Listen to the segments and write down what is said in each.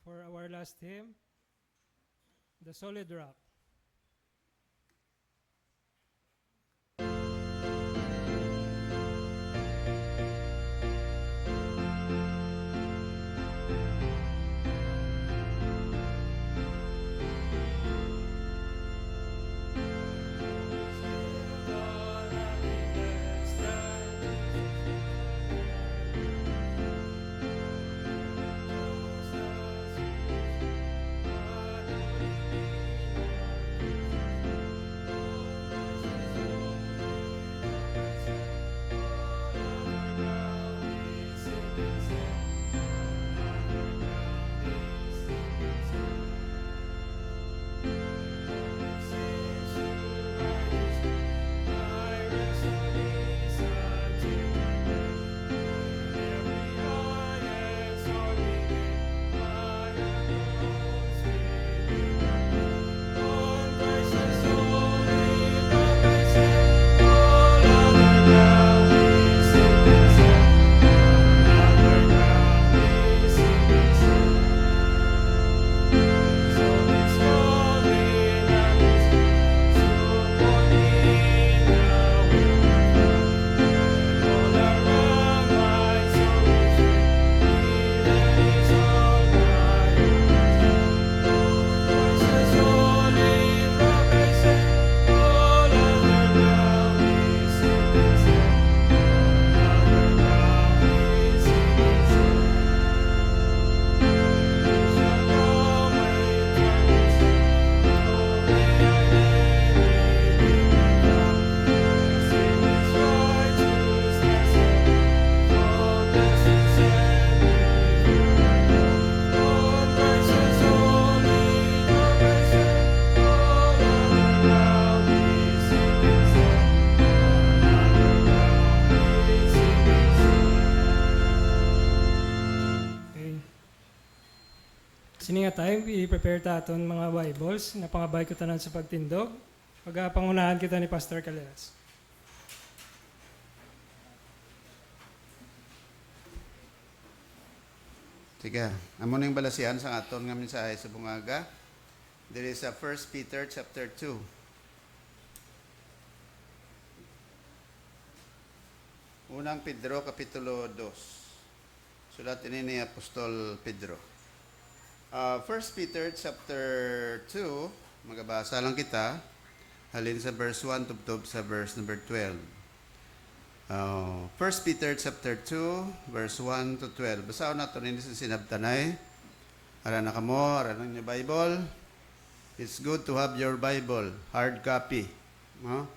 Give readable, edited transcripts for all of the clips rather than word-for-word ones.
for our last hymn, The Solid Rock. Sini nga time, i-prepare taton mga Bibles na pangabay ko tanan sa pagtindog. Pag-pangunahan kita ni Pastor Caleras. Sige, amo ning balasian sa aton nga mensahe sa bungaga. There is a 1 Peter chapter 2. Unang Pedro kapitulo 2. Sulat ini ni Apostol Pedro. 1 Peter chapter 2, magabasa lang kita. Halin sa verse 1 tubtob sa verse number 12. 1 Peter chapter 2, verse 1 to 12. Basaon natin ini sa sinabtanay. Ara na kamo, ara ng Bible. It's good to have your Bible, hard copy. No?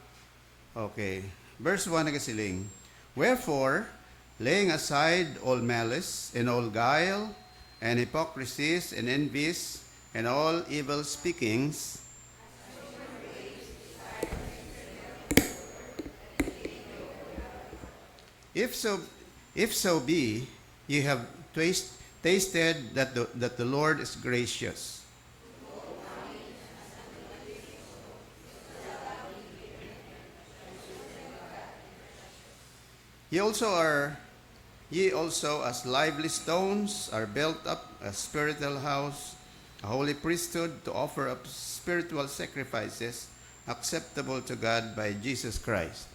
Okay. Verse 1 nagasiling. Wherefore, laying aside all malice and all guile, and hypocrisies and envies, and all evil speakings, if so be ye have tasted that the Lord is gracious. Ye also as lively stones are built up a spiritual house, a holy priesthood, to offer up spiritual sacrifices acceptable to God by Jesus Christ.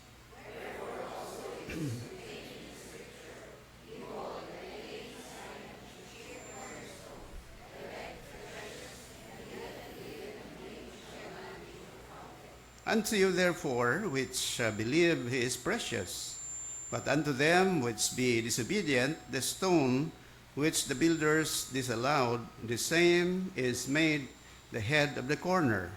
Unto you therefore, which believe he is precious, but unto them which be disobedient, the stone which the builders disallowed, the same is made the head of the corner.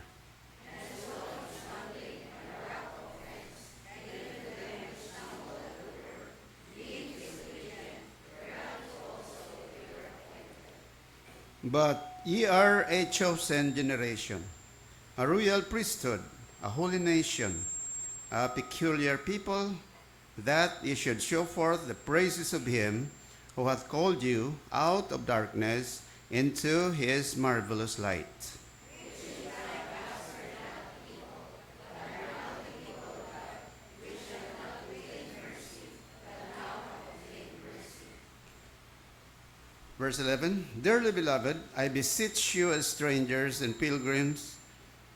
But ye are a chosen generation, a royal priesthood, a holy nation, a peculiar people, that ye should show forth the praises of him who hath called you out of darkness into his marvelous light. Verse 11, Dearly beloved, I beseech you as strangers and pilgrims,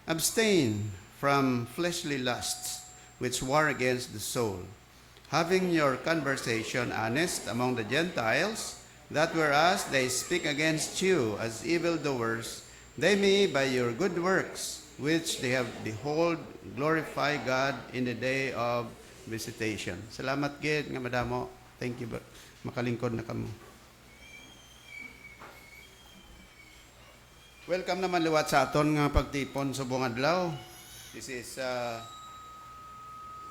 abstain from fleshly lusts which war against the soul, having your conversation honest among the Gentiles, that whereas they speak against you as evildoers, they may by your good works, which they have behold, glorify God in the day of visitation. Salamat gid nga madamo. Thank you. Makalingkod na kamo. Welcome naman liwat sa aton nga pagtipon sa buong adlaw. This is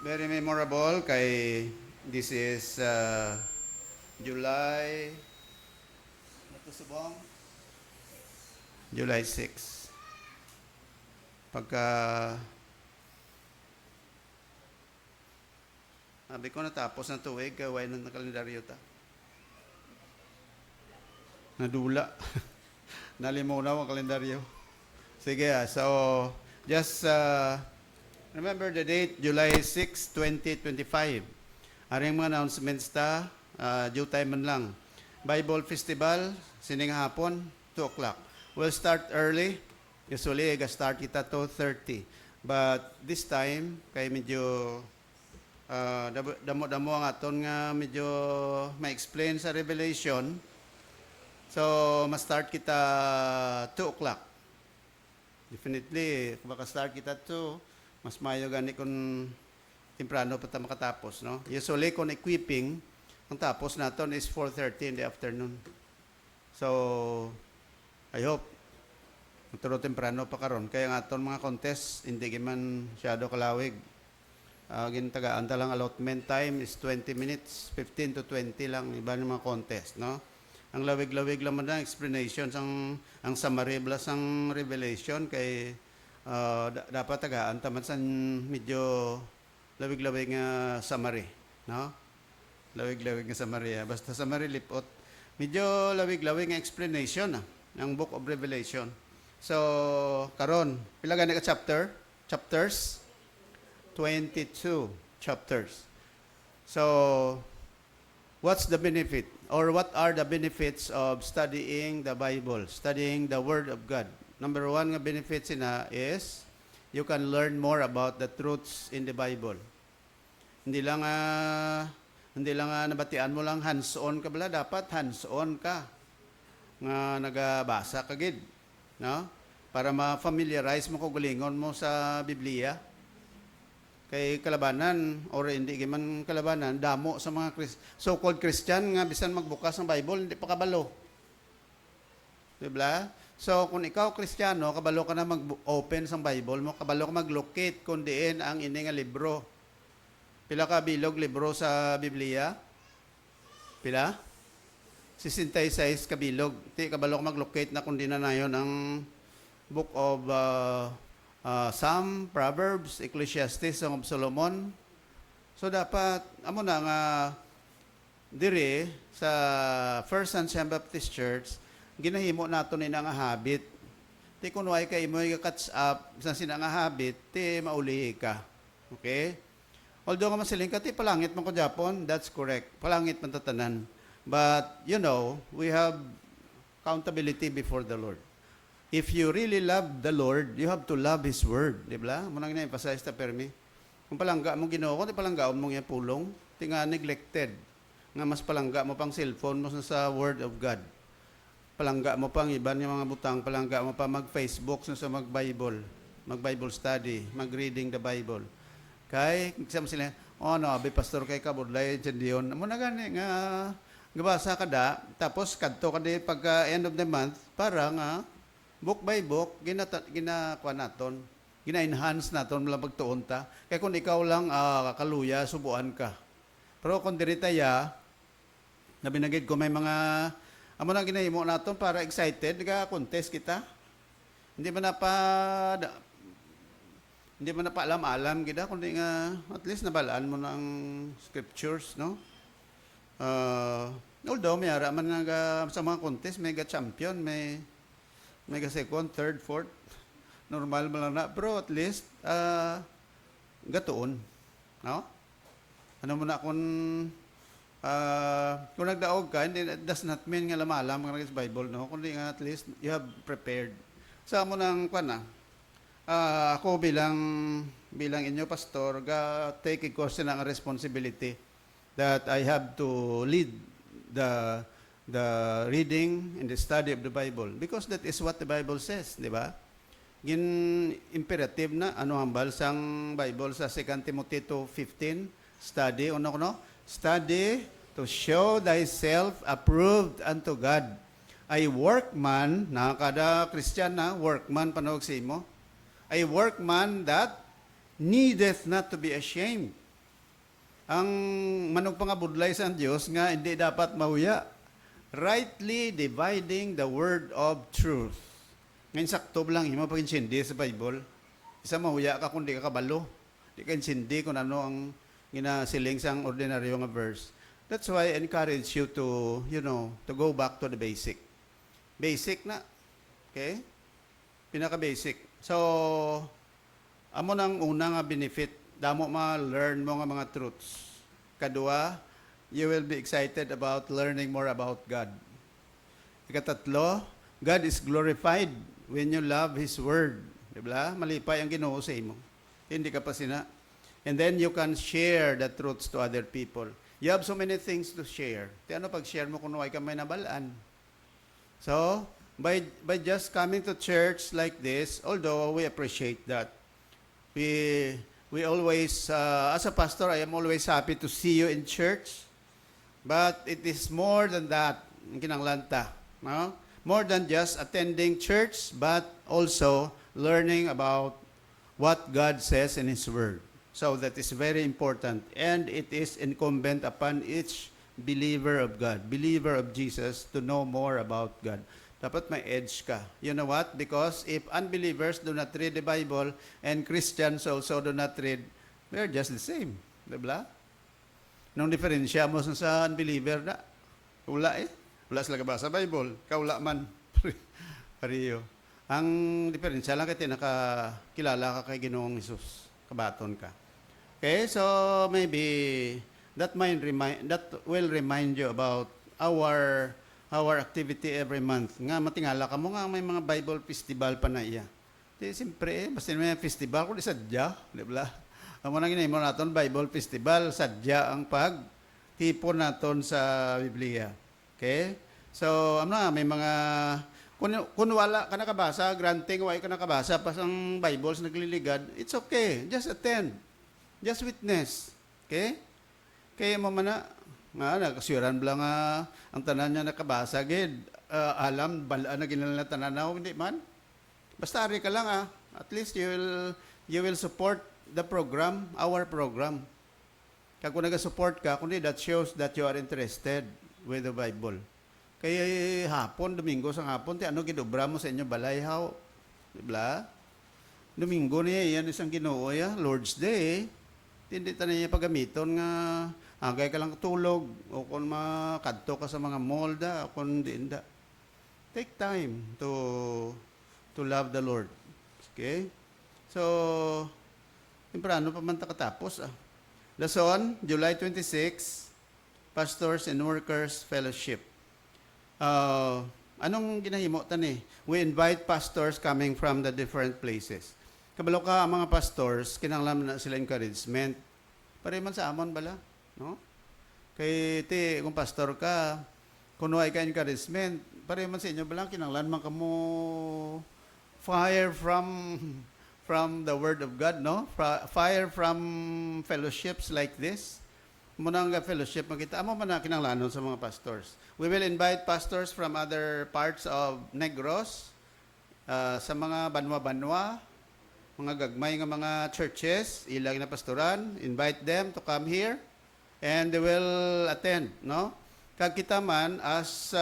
very memorable kay this is July subong July 6. Pagka sabi ko natapos na tuig, kaway na kalendaryo ta. Nadula. Nalimunaw ang kalendaryo. Sige, so just remember the date, July 6, 2025. Aring mga announcements ta, due time man lang. Bible Festival, sining hapon, 2 o'clock. We'll start early. Usually, start kita 2:30. But this time, kay medyo damo-damo ang aton nga medyo ma-explain sa Revelation. So, ma-start kita 2 o'clock. Definitely, kung maka-start kita 2, mas mayo gani kung temprano pa tayo makatapos, no? Usually, kung equipping, ang tapos naton is 4:30 in the afternoon. So, I hope, maturo temprano pa karon. Kaya nga aton mga contest, hindi man masyado kalawig. Gintagaan lang allotment time is 20 minutes, 15 to 20 lang, iba ng mga contest, no? Ang lawig-lawig lang man ang explanations, ang summary plus ang revelation kay dapat tagaan taman sa medyo lawig-lawig nga summary, no? Lawig-lawig nga summary. Basta summary lipot. Medyo lawig-lawig nga explanation ng Book of Revelation. So, karon, pila gani ka chapters? 22 chapters. So, what's the benefit? Or what are the benefits of studying the Bible, studying the Word of God? Number one nga benefits ina is you can learn more about the truths in the Bible. Hindi lang nabatian mo lang hands-on ka bala, dapat hands-on ka nga nagabasa ka gid, no? Para ma-familiarize mo ko gulingon mo sa Biblia. Kay kalabanan, or hindi man kalabanan, damo sa mga so-called Christian nga bisan magbukas ng Bible, hindi pa kabalo. Diba? So, kung ikaw Kristiyano, kabalo ka na mag-open sa Bible mo, kabalo ka mag-locate kung diin ang ini nga libro. Pila ka bilog libro sa Biblia? Pila? 66 ka bilog. Di kabalo ka mag-locate na kung di na nayon ang Book of Psalm, Proverbs, Ecclesiastes, Song of Solomon. So dapat, amo na nga, dire sa First and Saint Baptist Church, ginahimo nato ni nga habit. Ti kunway kay mo catch up sa sina nga habit, ti mauli ka. Okay? Although nga masiling ka, ti palangit man ko Japon, that's correct. Palangit man tatanan. But, you know, we have accountability before the Lord. If you really love the Lord, you have to love His Word. Di ba? Muna nga na-emphasize ta permi. Kung palangga mong ginoo ko, di palanggaon mong yung pulong, di nga neglected. Nga mas palangga mo pang cellphone mo sa Word of God. Palangga mo pang iban yung mga butang, palangga mo pa mag-Facebook sa mag-Bible, mag-Bible study, mag-reading the Bible. Kay, kasama sila, abi pastor kay kabudlay, dyan diyon. Muna gani nga, gabasa ka da, tapos kadto ka di pagka end of the month, para nga, book by book, ginakuha naton, gina-enhance naton mula pagtuon ta. Kaya kung ikaw lang kaluya, subuan ka. Pero kung diritaya, na binagid ko may mga, amo na ginahimo naton para excited, contest kita. Hindi man na pa alam-alam kita, kundi nga, at least nabalaan mo na ang scriptures, no? Although, may ara man nga sa mga contest, may champion, may second, third, fourth, normal mo lang na. Pero at least, gatuon. No? Ano mo na kung Kung nagdaog ka, hindi, it does not mean nga lamalam ka sa Bible, no? Kundi nga at least you have prepared. Sa mo nang ako bilang inyo pastor, take ko sila ang responsibility that I have to lead the reading and the study of the Bible because that is what the Bible says, di ba? Imperative na ano ang balsang Bible sa 2 Timothy 2:15, study study to show thyself approved unto God, a workman na kada Christian na workman panawag sa imo, a workman that needeth not to be ashamed. Ang manong pangabudlay sa Diyos nga hindi dapat mahuya, rightly dividing the word of truth. Ngayon sakto lang imo pag insindi sa Bible, isa mahuya ka kung di ka kabalo, di ka insindi kung ano ang ginasiling sa ordinaryo nga verse. That's why I encourage you to, to go back to the basic. Basic na. Okay? Pinaka-basic. So, amo nang una nga benefit, damo ma-learn mo nga mga truths. Kadua, you will be excited about learning more about God. Ikatatlo, God is glorified when you love His Word. Diba? Malipay ang Ginoo sa imo. Hindi ka pa sina. And then you can share the truths to other people. You have so many things to share. Ti ano pag-share mo kung ay ka may nabalaan? So, by just coming to church like this, although we appreciate that, we always, as a pastor, I am always happy to see you in church. But it is more than that, ang kinanglanta. No? More than just attending church, but also learning about what God says in His Word. So that is very important. And it is incumbent upon each believer of God, believer of Jesus, to know more about God. Dapat may edge ka. You know what? Because if unbelievers do not read the Bible and Christians also do not read, we are just the same. Diba? Nung diferensya mo sa unbeliever na, wala eh. Wala sila kabasa Bible. Kaula man. Pariyo. Ang diferensya lang kaya nakakilala ka kay Ginoong Hesus. Kabaton ka. Okay, so maybe that will remind you about our activity every month. Nga matingala ka mo nga may mga Bible festival pa na iya. Di siyempre, basta may festival kung sadya, di ba? Amo nang ginahimo naton Bible festival, sadya ang pagtipon naton sa Biblia. Okay? So, may mga kung wala ka nakabasa, granting wala ka nakabasa pas ang Bibles nagliligad, it's okay. Just attend. Just witness. Okay? Kaya mo man nagkasuran lang ang tanan niya nakabasa, gid. Alam, balaan na ginala tananaw, hindi man. Basta ari ka lang At least you will support the program, our program. Kaya kung nag-support ka, kundi that shows that you are interested with the Bible. Kaya hapon, Domingo sa hapon, ano gidobra mo sa inyo balay, how? Diba? Domingo niya, yan isang Ginoo, Lord's Day, hindi tayo niya pagamiton nga, agay ka lang tulog, o kung makadto ka sa mga mall o kung hindi. Take time to love the Lord. Okay? So, temprano pa man katapos. Lason, July 26, Pastors and Workers Fellowship. Anong ginahimo tani? We invite pastors coming from the different places. Kabalo ka ang mga pastors, kinahanglan na sila encouragement. Pare man sa amon bala, no? Kay kung pastor ka, kuno ay ka encouragement, pare man sa inyo bala kinahanglan man kamo fire from the word of God, no? Fire from fellowships like this. Munang fellowship makita amo man na kinahanglanon sa mga pastors. We will invite pastors from other parts of Negros, sa mga banwa-banwa, mga gagmay nga mga churches, ilang na pastoran, invite them to come here and they will attend, no? Kag kita man as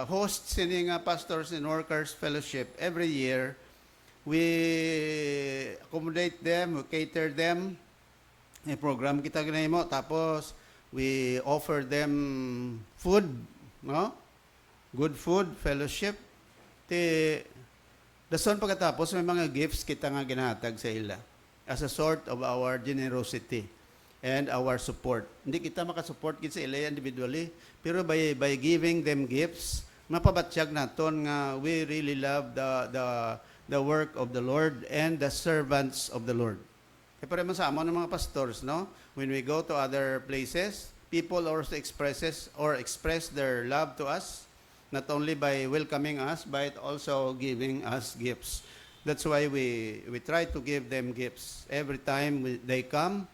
hosts sini nga Pastors and Workers Fellowship every year, we accommodate them, we cater them. May program kita ginahimo, tapos we offer them food, no? Good food, fellowship. Dason pagkatapos may mga gifts kita nga ginahatag sa ila as a sort of our generosity. and our support. Hindi kita makasupport gid sa ila individually, pero by giving them gifts, mapabatsyag naton nga we really love the work of the Lord and the servants of the Lord. Kaya pareho sa amon ng mga pastors, no? When we go to other places, people also express their love to us, not only by welcoming us, but also giving us gifts. That's why we try to give them gifts. Every time they come,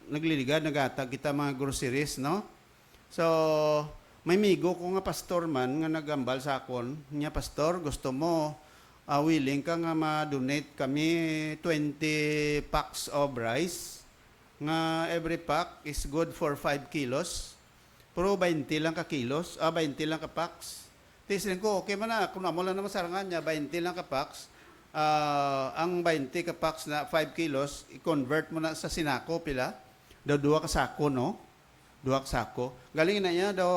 nagliligad, nagatag kita mga groceries, no? So, may migo ko nga pastor man nga nagambal sa akon, niya pastor, gusto mo, willing ka nga ma-donate kami 20 packs of rice, nga every pack is good for 5 kilos, pero 20 lang ka kilos, 20 lang ka packs. Tisin ko, okay man na, kung namulan naman sarangan niya, 20 lang ka packs, ang 20 ka packs na 5 kilos, i-convert mo na sa sinako, pila? Daw 2 ka sako, no? 2 ka sako. Galing na niya, daw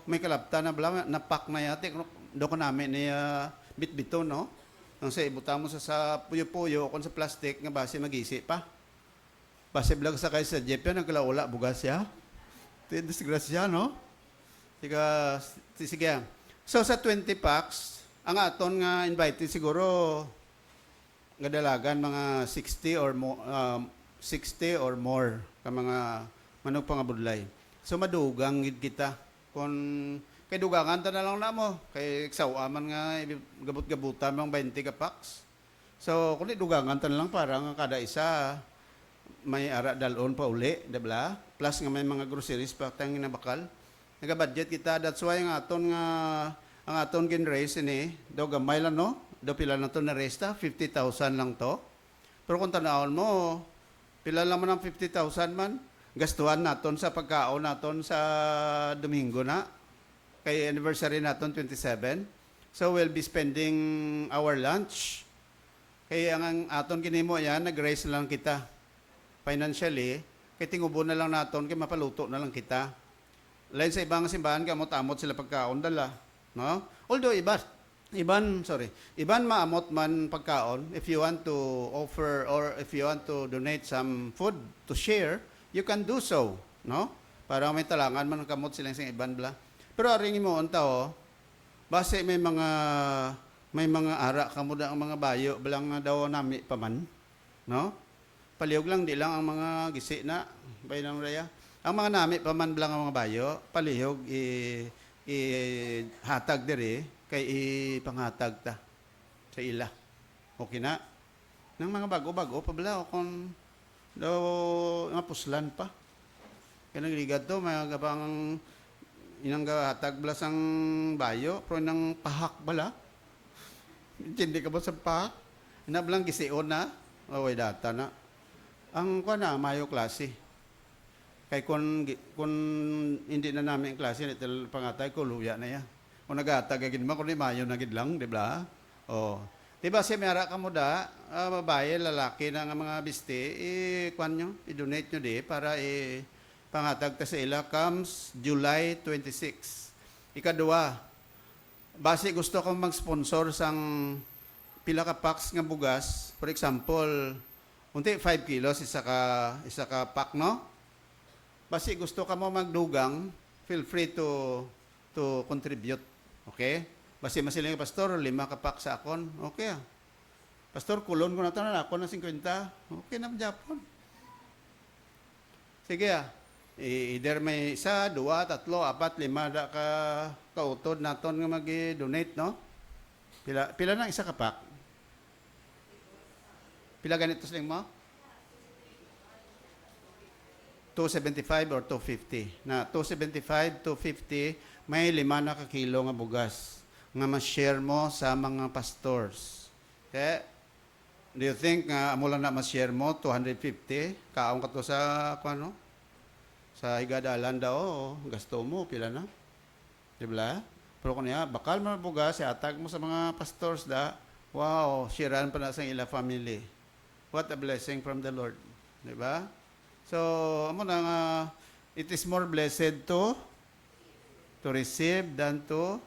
may kalapta na bala, na pack na yate, daw ko namin niya bit-bito, no? Nang sa ibuta mo sa puyo-puyo, kung sa plastic, nga base magisi pa. Base vlog sa kayo sa jeep yan, nagkalaula, bugas siya. Disgrasya, no? Sige. So sa 20 packs, ang aton nga invited siguro nga dalagan mga 60 or more ka mga manok pangabudlay. So madugang gid kita kon kay dugangan ta na lang namo kay sawaman nga gabut-gabutan mga 20 ka packs. So kun dugangan ta na lang para nga kada isa may ara dalon pa uli, dibla? Plus nga may mga groceries pa tayong nabakal. Naga-budget kita, that's why ang aton kin-raise ini, daw gamay lang, no? Daw pila na to na resta, 50,000 lang to. Pero kung tanawon mo, pila lang man ang 50,000 man, gastuhan naton sa pagkaon naton sa Domingo na, kay anniversary naton 27. So we'll be spending our lunch. Kaya ang aton kinimo yan, nag-raise lang kita financially, kay tingubo na lang naton, kay mapaluto na lang kita. Lain sa ibang simbahan, kamot-amot sila pagkaon dala. No? Although iban maamot man pagkaon, if you want to offer or if you want to donate some food to share, you can do so. No? Para may talangan man kamot sila sa iban bla. Pero aring mo unta base may mga ara kamo da ang mga bayo belang daw nami pa man. No? Palihog lang di lang ang mga gisi na bay nang raya. Ang mga nami paman lang ang mga bayo, palihog hatag diri kay ipanghatag ta sa ila. Okay na. Nang mga bago-bago pa bala kung daw mapuslan pa. Kaya nagligad to mga gabang inang hatag bala sang bayo, pero nang pahak bala. Hindi ka ba sa pahak? Inablang gision na, away data na. Ang na mayo klase. Kay kung hindi na namin ang klase, ito pangatay ko, luya na yan. Kung nag-atag, agad mo, kung mayo na gid lang, di ba? O. Diba, si Mera ka mo da, babae, lalaki na nga mga biste, i-donate nyo di, para pangatag ta sa ila, comes July 26. Ikadua, base gusto kong mag-sponsor sang pila ka packs nga bugas, for example, 5 kilos, isa ka pack, no? Basi gusto ka mo magdugang, feel free to contribute. Okay? Basi masiling pastor, 5 ka pack sa akon. Okay ah. Pastor, kulon ko na ito na ako ng 50. Okay na Japon. Sige ah. Either may 1, 2, 3, 4, 5 da ka kautod naton nga mag-donate, no? Pila na isa ka pack? Pila ganito siling mo? 275 or 250. Na 275, 250, may 5 na ka kilo nga bugas nga ma-share mo sa mga pastors. Okay? Do you think amo lang na ma-share mo 250? Kaong ka to sa ano? Sa higadalan daw, gasto mo pila na. Di ba? Pero kunya bakal man bugas atag mo sa mga pastors da. Wow, sharean pa na sa ila family. What a blessing from the Lord. Di ba? So, amo na it is more blessed to receive than to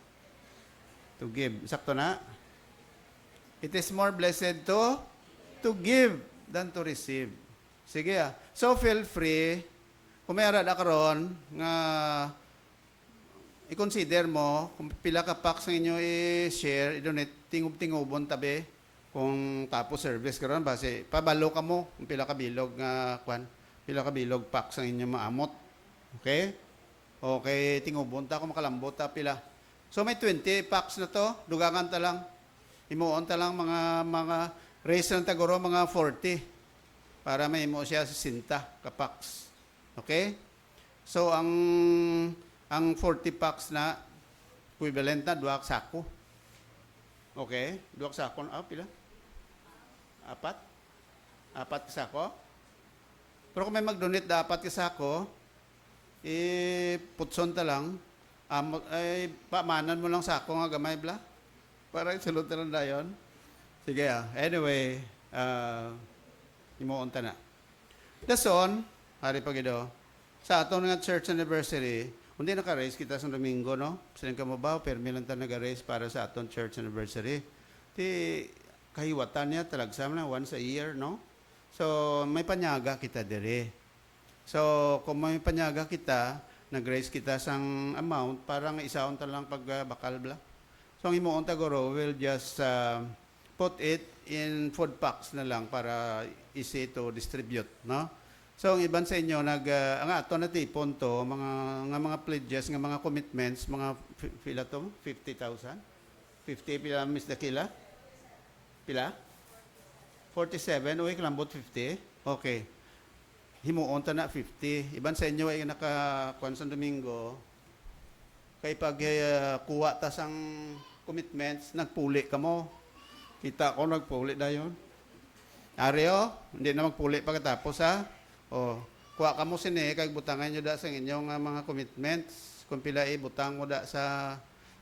give. Sakto na? It is more blessed to give than to receive. Sige ah. So feel free, kung may arad karon nga i-consider mo kung pila ka packs ang inyo i-share, i-donate, tingob-tingobon tabi kung tapos service karon base pabalo ka mo kung pila ka bilog nga pila ka bilog packs ang inyo maamot. Okay? Okay, tingobon ta kung makalambot ta pila. So may 20 packs na to, dugangan ta lang. Himuon ta lang mga raise lang taguro mga 40 para may imo siya 60 ka packs. Okay? So ang 40 packs na equivalent na duha ka sako. Okay? Duha ka sako na pila? Apat ka sako. Pero kung may mag-donate na 4 ka sako, putson ta lang. Pamanan mo lang sako nga gamay bla. Para isulot na lang dayon. Sige Anyway, himuon ta na. Dason, hari pagido. Sa aton nga church anniversary, hindi naka-raise kita sa Domingo, no? Saan ka mo ba? Permi lang ta nag-raise para sa aton church anniversary. Kahiwatan niya talagsam na once a year, no? So, may panyaga kita dire. So, kung may panyaga kita, nag-raise kita sang amount, parang isaon ta lang pagbakal bla. So, ang imuon tagoro, we'll just put it in food packs na lang para easy to distribute, no? So, ang iban sa inyo, ang ato na tipon to, mga pledges, mga commitments, mga pila to, 50,000? 50, pila, Miss Dakila? Pila? 47, uy, kalambot 50? Okay. Himuon ta na 50. Iban sa inyo ay naka-kuwan sa Domingo, kay pag kuha ta sang commitments, nagpuli ka mo. Kita ko nagpuli dayon. Areo, hindi na magpuli pagkatapos ha. O, kuha ka mo sini, kay butangan nyo da sa inyong mga commitments. Kung pila butang mo da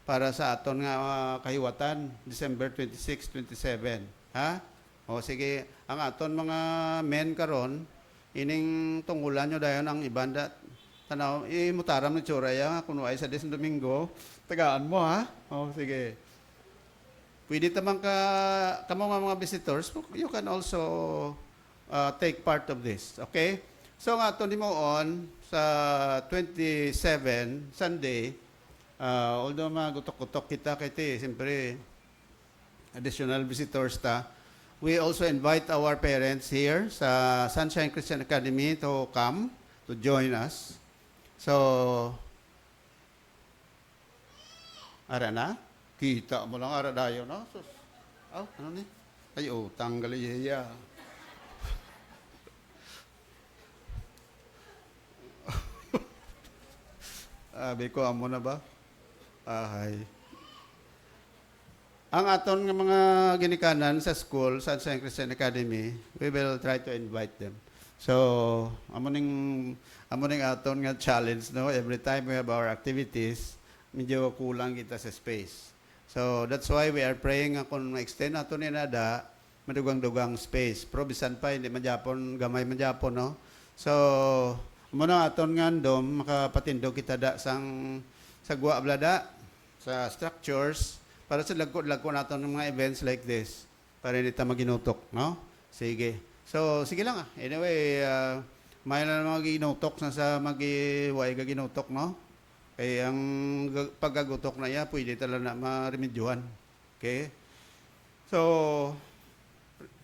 para sa aton nga kahiwatan, December 26, 27. Ha? O, sige, ang aton mga men karon, ining tunggulan nyo dayon ang ibanda. Tanaw, imutaram ni Choraya, kuno ay sa Domingo, tagaan mo ha? O, sige. Pwede tamang kamo mga visitors, you can also take part of this. Okay? So nga ito mo on sa 27, Sunday, although magutok-gutok kita kay siyempre additional visitors ta, we also invite our parents here sa Sunshine Christian Academy to come, to join us. So, ara na? Kita mo lang ara dayo, no? Sus. Ano ni? Ay, tanggal iya. Abi ko amo na ba? Ahay. Ang aton nga mga ginikanan sa school, Sunshine Christian Academy, we will try to invite them. So, amo ning aton nga challenge, no? Every time we have our activities, medyo kulang kita sa space. So, that's why we are praying kung ma-extend aton ni nada, madugang-dugang space. Pero bisan pa, hindi manjapon, gamay manjapon, no? So, muna aton nga andom, makapatindog kita da sa gwa blada, sa structures, para sa lagko natin ng mga events like this, para hindi ta maginutok, no? Sige. So, sige lang Anyway, may na mga ginutok sa magiway ka ginutok, no? Kaya ang paggagutok na pwede talaga na ma-remedyohan. Okay? So,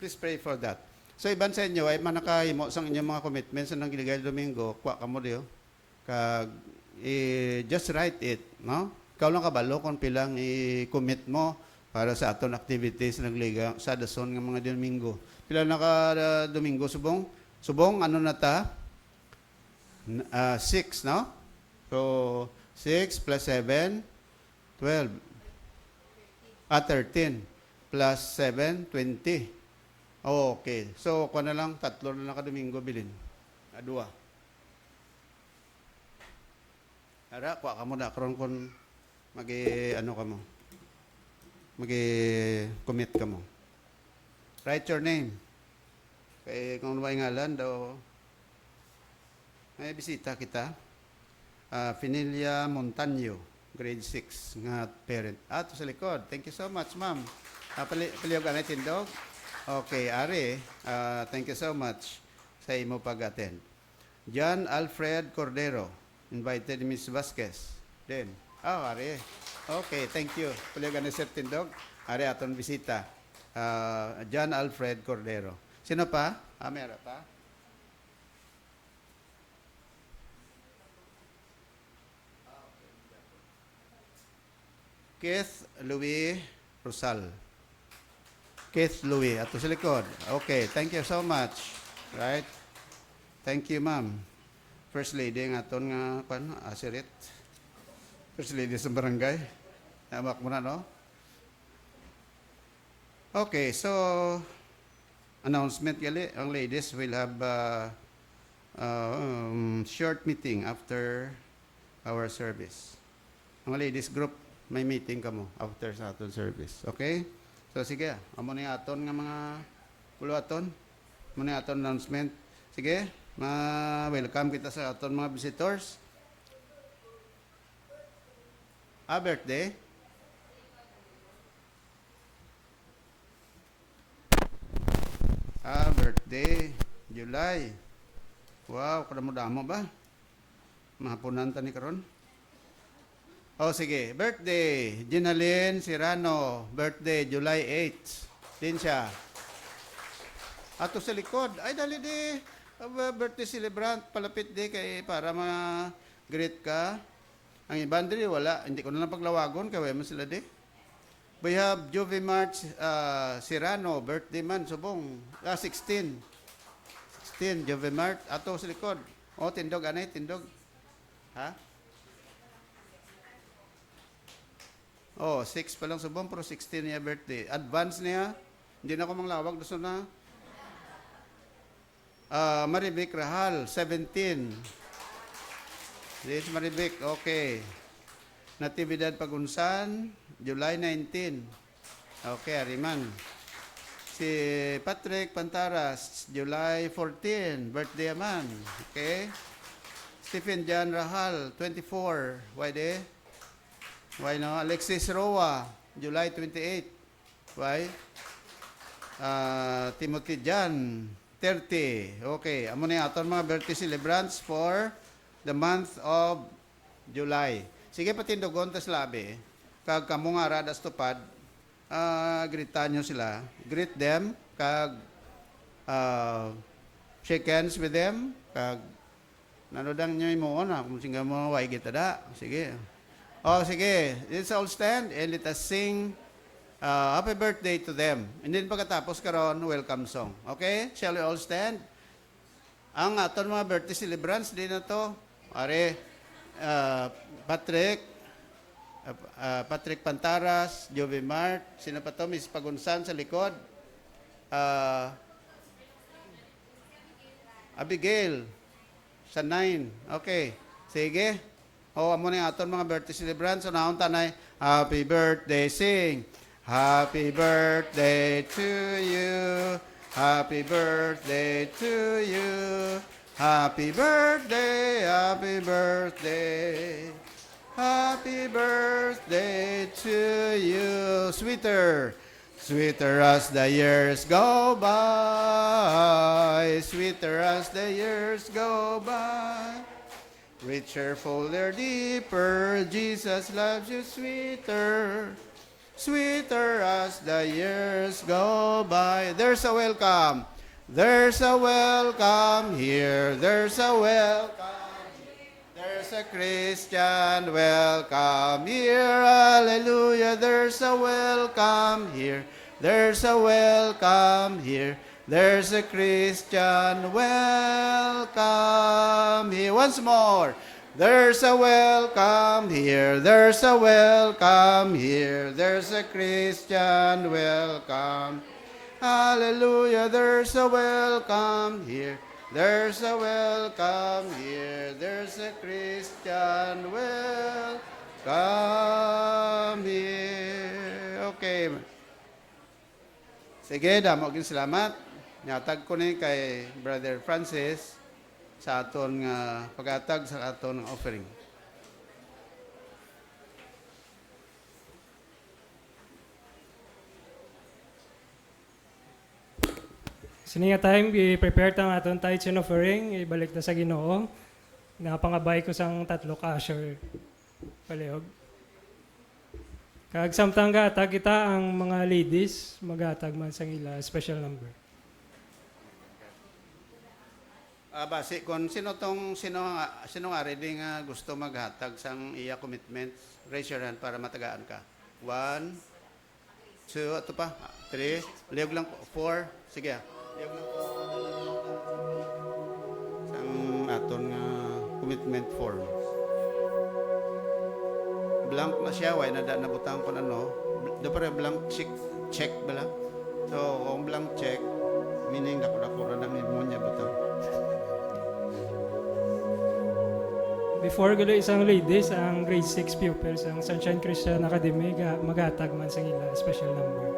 please pray for that. So, iban sa inyo ay manakahimo sa inyong mga commitments sa nang giligay Domingo, kwa ka mo diyo. Just write it, no? Ikaw lang kabalo kung pilang i-commit mo para sa aton activities sa nagliga sa dason ng mga Domingo. Pila na ka Domingo subong? Subong, ano na ta? 6, no? So, 6 plus 7, 12. 13. Plus 7, 20. Okay. So, kuha na lang, 3 na lang ka Domingo bilin. 2. Ara, kuha ka mo na. Karoon kung commit ka mo. Write your name. Kaya kung may ngalan daw, may bisita kita. Finilia Montaño, grade 6, nga parent. To sa likod. Thank you so much, ma'am. Paliyog ka na tindog. Okay, Ari. Thank you so much. sa imo pag-attend. John Alfred Cordero, invited Miss Vasquez. Then, ari. Okay, thank you. Paligan ni Sir Tindog. Ari aton bisita. John Alfred Cordero. Sino pa? Meron pa? Keith Louis Rosal. Keith Louis, ato sa likod. Okay, thank you so much. Right? Thank you, ma'am. First lady ng aton nga, asirit. First lady sa barangay. Hamak mo na, no? Okay, so, announcement gali. Ang ladies will have short meeting after our service. Ang ladies group, may meeting kamo after sa aton service. Okay? So, sige. Amo ni aton nga mga puluaton. Amo ni aton announcement. Sige. Welcome kita sa aton mga visitors. Birthday. Birthday. July. Wow, kada mo damo ba? Mahapunan ta ni karon. Sige. Birthday. Ginalyn Serrano. Birthday, July 8. Din siya. Ato sa likod. Ay, dali di. Birthday celebrant. Palapit di kay para ma-greet ka. Ang iban dili, wala. Hindi ko na lang paglawagon. Kaya mo sila di. We have Jovi March Serrano. Birthday man. Subong. 16. 16. Jovi March. Ato sa likod. Tindog. Anay, tindog. Ha? 6 pa lang subong, pero 16 niya birthday. Advance niya, hindi na ako manglawag, gusto na. Maribik Rahal, 17. This Maribik, okay. Natividad Pagunsan, July 19. Okay, Ariman. Si Patrick Pantaras, July 14, birthday man. Okay. Stephen John Rahal, 24, why day? Why no? Alexis Roa, July 28. Why? Timothy Jan, 30. Okay. Amo na aton mga birthday celebrants for the month of July. Sige, patindogon tas labi. Kag kamo nga radas tupad, greetan nyo sila. Greet them. Kag shake hands with them. Kag nanodang nyo mo na. Kung singa mo, why kita da. Sige. Sige. Let's all stand and let us sing happy birthday to them. And then pagkatapos karon, welcome song. Okay? Shall we all stand? Ang aton mga birthday celebrants din na to. Patrick Pantaras, Jovi Mart, sino pa to? Miss Pagunsan sa likod. Abigail, sa 9. Okay. Sige. Amo na aton mga birthday celebrants. So, naon tanay, happy birthday, sing. Happy birthday to you. Happy birthday to you. Happy birthday, happy birthday. Happy birthday to you. Sweeter, sweeter as the years go by. Sweeter as the years go by. Richer, fuller, deeper, Jesus loves you sweeter, sweeter as the years go by. There's a welcome. There's a welcome here. There's a welcome here. There's a Christian welcome here. Hallelujah. There's a welcome here. There's a welcome here. There's a Christian welcome here. Once more. There's a welcome here. There's a welcome here. There's a Christian welcome. Hallelujah. There's a welcome here. There's a welcome here. There's a Christian welcome here. Okay. Sige, damo gid salamat. Nyatag ko ni kay Brother Francis sa aton nga pagatag sa aton offering. Sini nga time, i-prepare ta nga aton tithes and offering, ibalik ta sa Ginoo. Napangabay ko sang 3 kasher palihog. Kag samtang gatag kita ang mga ladies, maghatag man sang ila special number. Basi kung sino nga ready nga gusto maghatag sang iya commitment, raise your hand para matagaan ka. 1, 2, ato pa, 3, liyog lang po, 4, sige. Liyog lang po. Sang aton nga commitment form. Blank na siya, way nabutang ko ano. Do pa rin blank check ba lang? So, kung blank check, meaning dako-dako na ng imo niya butang. Before gulo isang ladies, ang grade 6 pupils, ang Sunshine Christian Academy, maghatag man sang ila special number.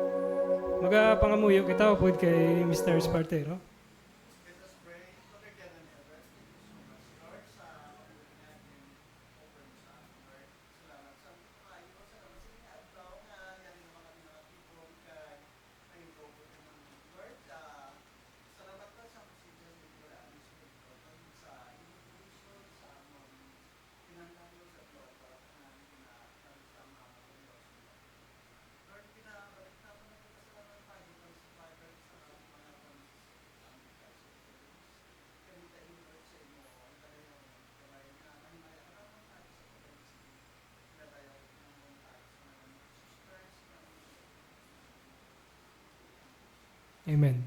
Magapangamuyo kita upod kay Mr. Spartero. Amen.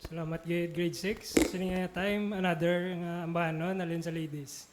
Salamat gid grade 6. Sini nga time another nga ambanon alin sa ladies.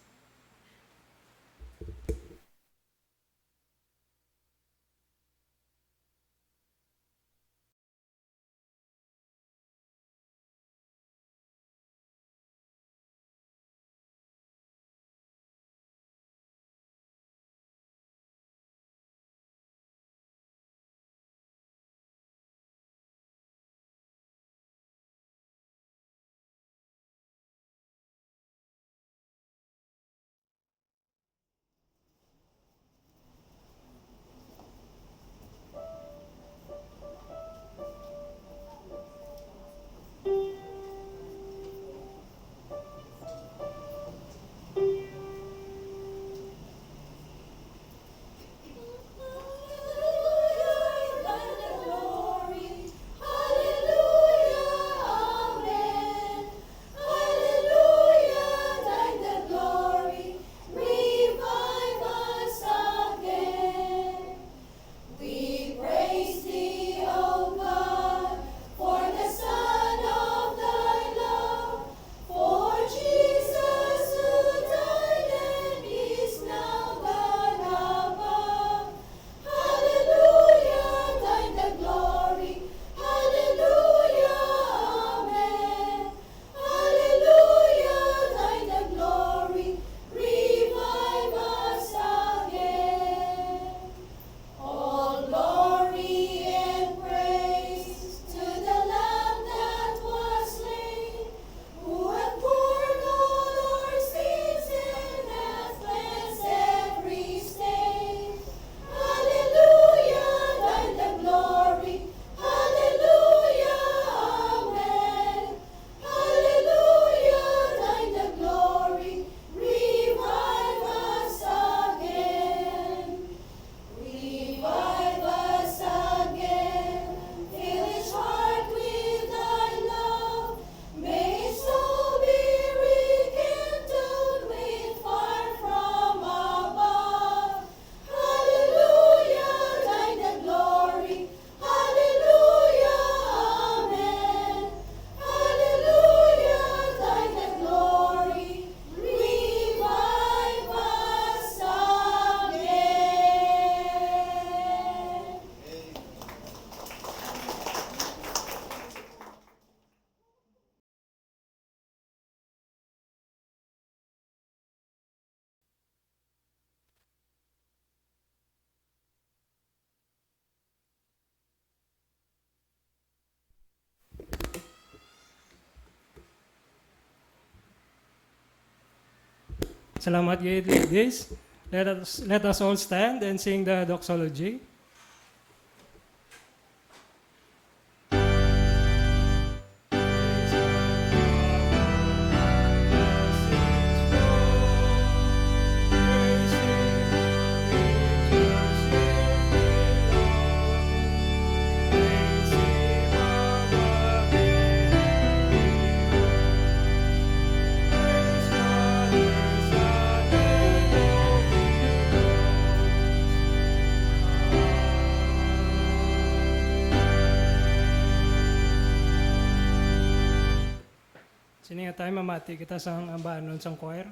Salamat gid ladies. Let us all stand and sing the doxology. Sini nga tayo mamati kita sa ambanon sang choir.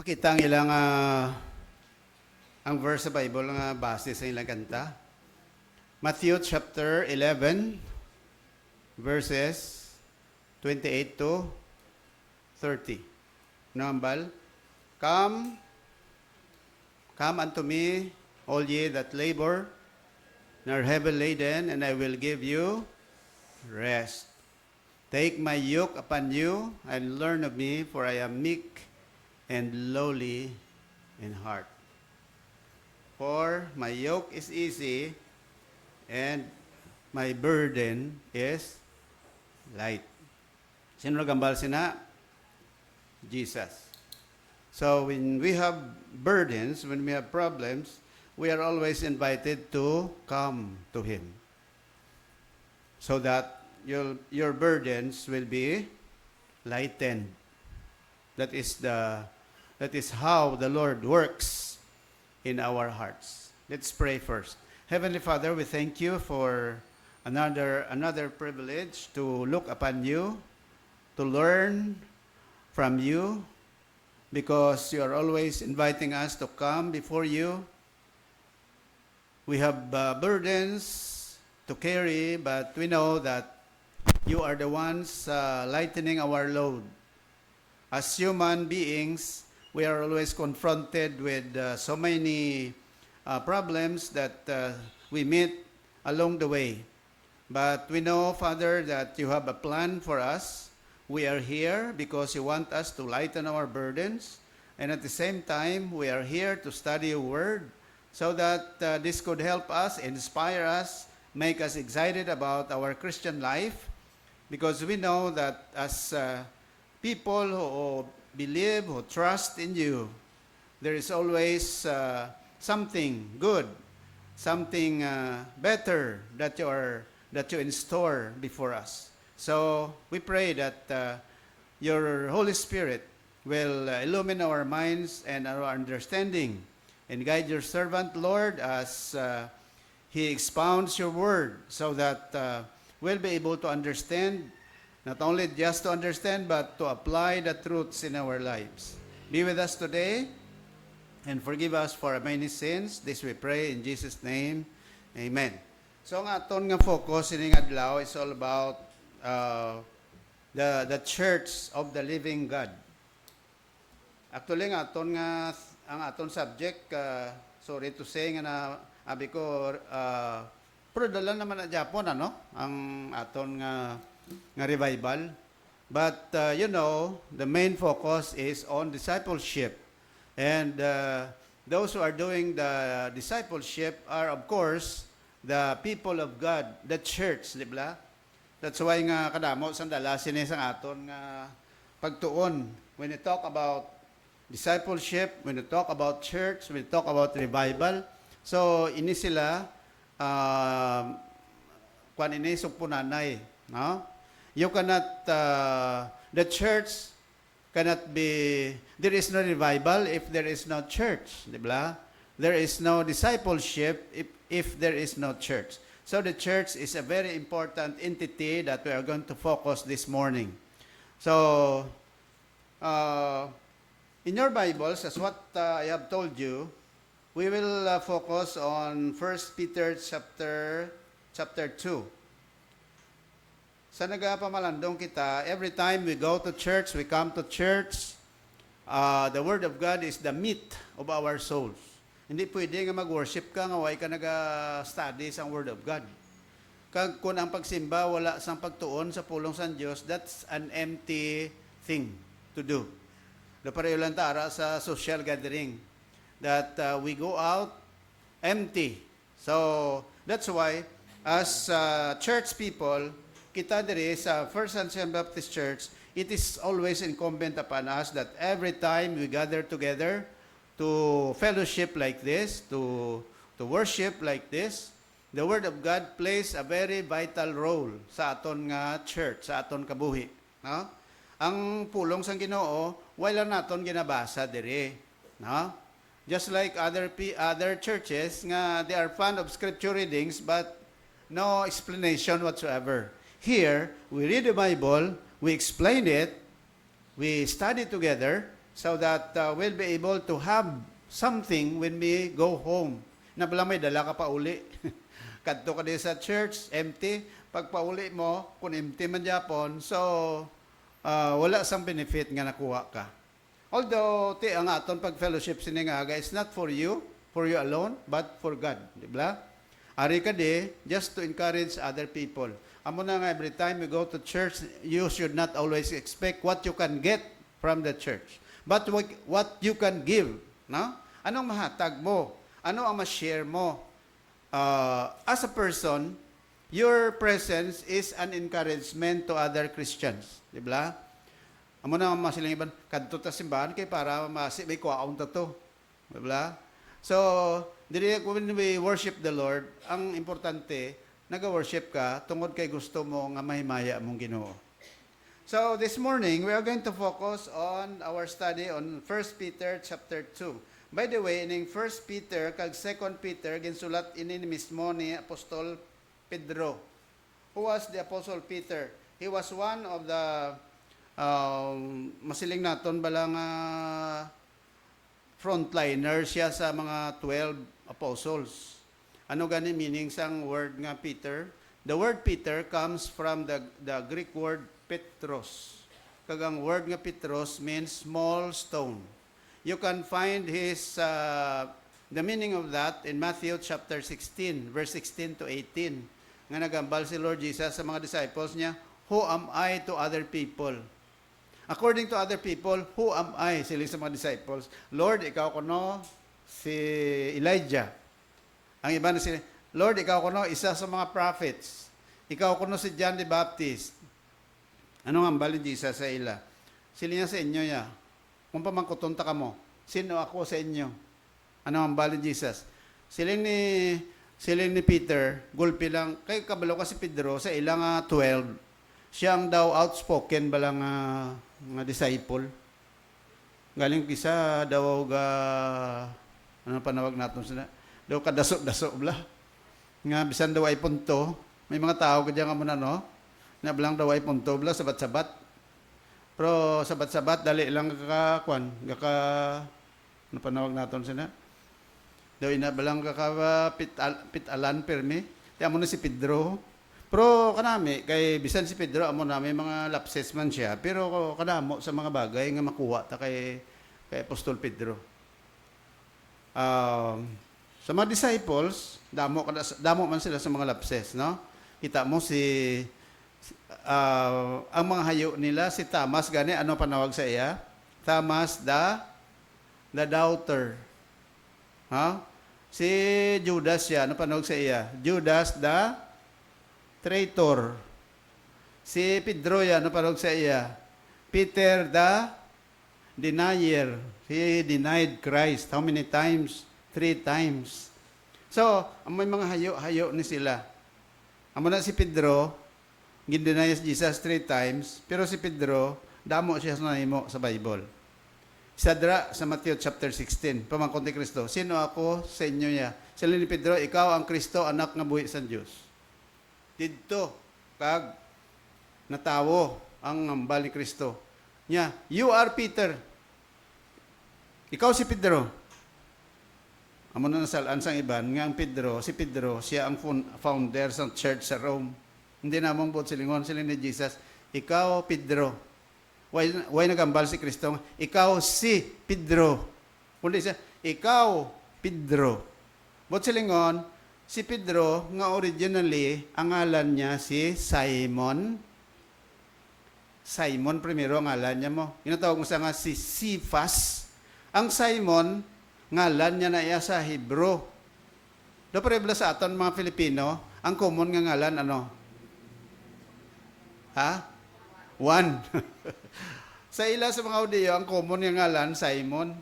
Pakita ang ilang ang verse sa Bible nga base sa ilang kanta. Matthew chapter 11 verses 28 to 30. Nambal, come unto me, all ye that labor and are heavy laden, and I will give you rest. Take my yoke upon you and learn of me, for I am meek and lowly in heart. For my yoke is easy and my burden is light. Sino nagambal sina? Jesus. So when we have burdens, when we have problems, we are always invited to come to Him, so that your burdens will be lightened. That is how the Lord works in our hearts. Let's pray first. Heavenly Father, we thank you for another privilege to look upon you, to learn from you, because you are always inviting us to come before you. We have burdens to carry, but we know that you are the ones lightening our load. As human beings, we are always confronted with so many problems that we meet along the way. But we know, Father, that you have a plan for us. We are here because you want us to lighten our burdens. And at the same time, we are here to study your word so that this could help us, inspire us, make us excited about our Christian life. Because we know that as people who believe, who trust in you, there is always something good, something better that you in store before us. So we pray that your Holy Spirit will illumine our minds and our understanding and guide your servant, Lord, as he expounds your word, so that we'll be able to understand, not only just to understand, but to apply the truths in our lives. Be with us today and forgive us for our many sins. This we pray in Jesus' name. Amen. So ang aton nga focus ining adlaw is all about the church of the living God. Actually ang aton subject, sorry to say nga na abi ko pero dala naman na Japon ang aton nga revival. But the main focus is on discipleship. And those who are doing the discipleship are, of course, the people of God, the church, di ba? That's why nga kadamo sandala sinisang aton nga pagtuon. When you talk about discipleship, when you talk about church, when you talk about revival, so ini sila kwan ini sugpunanay, no? You cannot the church cannot be, there is no revival if there is no church, di ba? There is no discipleship if there is no church. So the church is a very important entity that we are going to focus this morning. So in your Bibles, as what I have told you, we will focus on 1 Peter chapter 2. Sa nagapamalandong kita, every time we go to church, we come to church, the Word of God is the meat of our souls. Hindi pwede nga mag-worship ka nga way ka naga-study sa Word of God. Kung ang pagsimba wala sang pagtuon sa pulong sa Dios, that's an empty thing to do. Pareho lang tara sa social gathering that we go out empty. So that's why as church people, kita diri sa First Ascension Baptist Church, it is always incumbent upon us that every time we gather together to fellowship like this, to worship like this, the Word of God plays a very vital role sa aton nga church, sa aton kabuhi. No? Ang pulong sang Ginoo, wala naton ginabasa diri. No? Just like other churches nga they are fond of scripture readings but no explanation whatsoever. Here, we read the Bible, we explain it, we study together, so that we'll be able to have something when we go home. Na pala may dala ka pa uli. Kadto ka din sa church, empty. Pag pauli mo, kung empty man Japon, so wala sang benefit nga nakuha ka. Although, ang aton pag-fellowship siningaga is not for you alone, but for God. Di ba? Ari ka di, just to encourage other people. Amo na nga, every time you go to church, you should not always expect what you can get from the church. But what you can give. No? Anong mahatag mo? Ano ang ma-share mo? As a person, your presence is an encouragement to other Christians. Di ba? Amo na masilang iban, kadto ta simbahan kay para may kuwaon ta to. Di ba? So, when we worship the Lord, ang importante, nag-worship ka tungod kay gusto mo nga mahimaya mong Ginoo. So, this morning, we are going to focus on our study on 1 Peter chapter 2. By the way, in 1 Peter kag 2 Peter, ginsulat ini mismo ni Apostol Pedro. Who was the Apostle Peter? He was one of the masiling naton balang frontliner siya sa mga 12 apostles. Ano gani meaning sang word nga Peter? The word Peter comes from the Greek word Petros. Kagang word nga Petros means small stone. You can find the meaning of that in Matthew chapter 16, verse 16 to 18. Nga nagambal si Lord Jesus sa mga disciples niya, who am I to other people? According to other people, who am I? Sila sa mga disciples. Lord, ikaw kuno si Elijah. Ang iba na sila, Lord, ikaw kuno isa sa mga prophets. Ikaw kuno si John the Baptist. Ano ang balin Jesus sa ila? Sila niya sa inyo ya. Kung pamangkutunta ka mo, sino ako sa inyo? Ano ang balin Jesus? Siling ni Peter, gulpi lang, kay kabalo ka si Pedro sa ilang 12, siyang daw outspoken balang nga disciple. Galing kisa daw ano panawag natin sila? Daw kadasok-dasok bla. Nga bisan daw ay punto, may mga tao kadya nga muna no, na balang daw ay punto bla sabat-sabat. Pero sabat-sabat dali lang ano panawag natin sila? Daw ina balang pitalan permi. Ti amo na si Pedro. Pero kanami kay bisan si Pedro amo na may mga lapses man siya, pero kadamo sa mga bagay nga makuha ta kay Apostol Pedro. Sa mga disciples, damo man sila sa mga lapses, no? Kita mo ang mga hayo nila si Thomas gani ano panawag sa iya? Thomas the doubter. Ha? Si Judas siya, ano panawag sa iya? Judas the traitor. Si Pedro yan, ano panawag sa iya? Peter the denier. He denied Christ. How many times? 3 times. So, may mga hayo ni sila. Amo na si Pedro, gindeny Jesus 3 times, pero si Pedro, damo siya sa nahimo sa Bible. Sadra sa Matthew chapter 16, pamangkot ni Kristo, sino ako sa inyo niya? Sila ni Pedro, ikaw ang Kristo, anak nga buhi sa Diyos. Dito, kag natawo ang ngambal ni Kristo. Nya, you are Peter. Ikaw si Pedro. Amo na nasalaan sang iban, nga ang Pedro, si Pedro, siya ang founder sa church sa Rome. Hindi namang buot silingon, sila ni Jesus, ikaw Pedro. Why nagambal si Kristo? Ikaw si Pedro. Kundi siya, ikaw Pedro. Buot silingon, si Pedro, nga originally, ang ngalan niya si Simon. Simon, primero ang ngalan niya mo. Inatawag mo sa nga si Cephas. Ang Simon, ngalan niya na iya sa Hebrew. Do parebla sa aton mga Filipino, ang common nga ngalan, ano? Ha? Juan. Sa ila sa mga Udeo, ang common nga ngalan, Simon.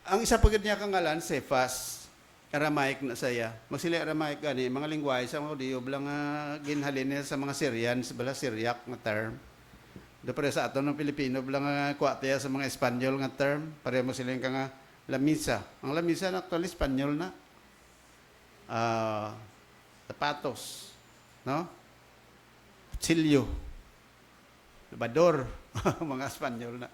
Ang isa pagod niya kang ngalan, Cephas. Aramaic na saya. Magsili Aramaic gani, mga lingwahe sa mga Udeo, bilang ginhalin niya sa mga Syrians, bala Syriac na term. Do pare sa aton ng Pilipino, bilang kuwataya sa mga Espanyol nga term, pare mo sila ka nga lamisa. Ang lamisa na actually Espanyol na. Zapatos. No? Kutsilyo. Bador, mga Espanyol na.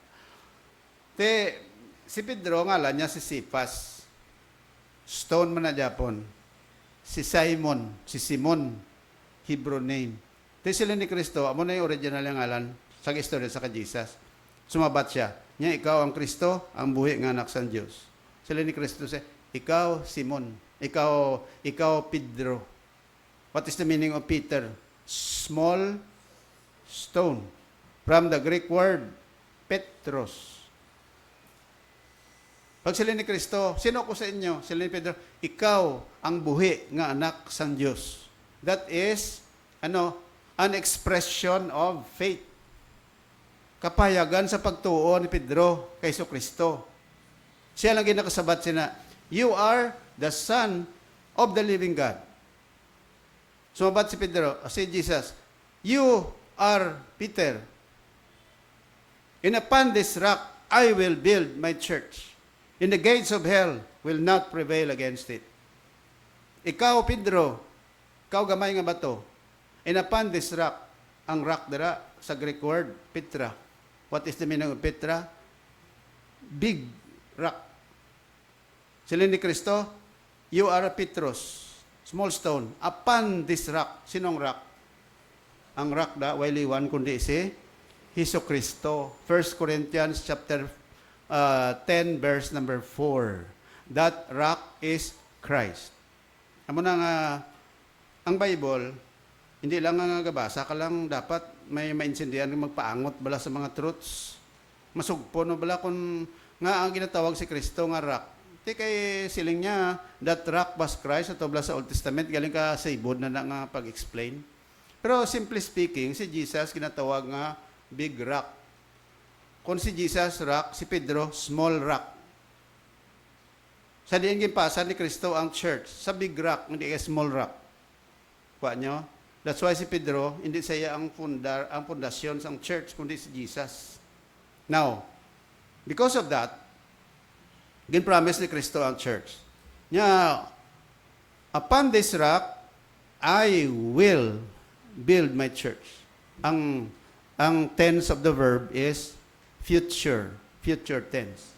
Si Pedro, ngalan niya si Cephas. Stone man na Japon. Si Simon, Hebrew name. Sila ni Kristo, amo na yung original yung ngalan sa istorya sa Jesus. Sumabat siya. Niya, ikaw ang Kristo, ang buhi ng anak sa Diyos. Sila ni Kristo siya, ikaw Simon, ikaw Pedro. What is the meaning of Peter? Small stone. From the Greek word, Petros. Pag sila ni Kristo, sino ko sa inyo? Sila ni Pedro, ikaw ang buhi ng anak sa Diyos. That is, an expression of faith. Kapayagan sa pagtuo ni Pedro kay Kristo. Siya lang ginakasabat sina, you are the Son of the living God. Sumabat si Pedro, si Jesus, you are Peter. And upon this rock, I will build my church. And the gates of hell will not prevail against it. Ikaw, Pedro, ikaw gamay nga bato. And upon this rock, ang rock dara sa Greek word, Petra. What is the meaning of Petra? Big rock. Sila ni Kristo, you are a Petros, small stone. Upon this rock, sinong rock? Ang rock da, wailiwan kundi si Hesus Kristo. 1 Corinthians chapter 10 verse number 4. That rock is Christ. Amo na nga, ang Bible, hindi lang nga gabasa ka lang dapat may maintindihan magpaangot bala sa mga truths. Masugpo no bala kung nga ang ginatawag si Kristo nga rock. Ti kay siling niya, that rock was Christ ato bala sa Old Testament, galing ka sa ibod na nga pag-explain. Pero simply speaking, si Jesus ginatawag nga big rock. Kung si Jesus rock, si Pedro small rock. Sa diin gipasan ni Kristo ang church sa big rock, hindi kay small rock. Kuha nyo? That's why si Pedro, hindi siya ang pundasyon sa church, kundi si Jesus. Now, because of that, gin-promise ni Kristo ang church. Nya, upon this rock, I will build my church. Ang tense of the verb is future tense.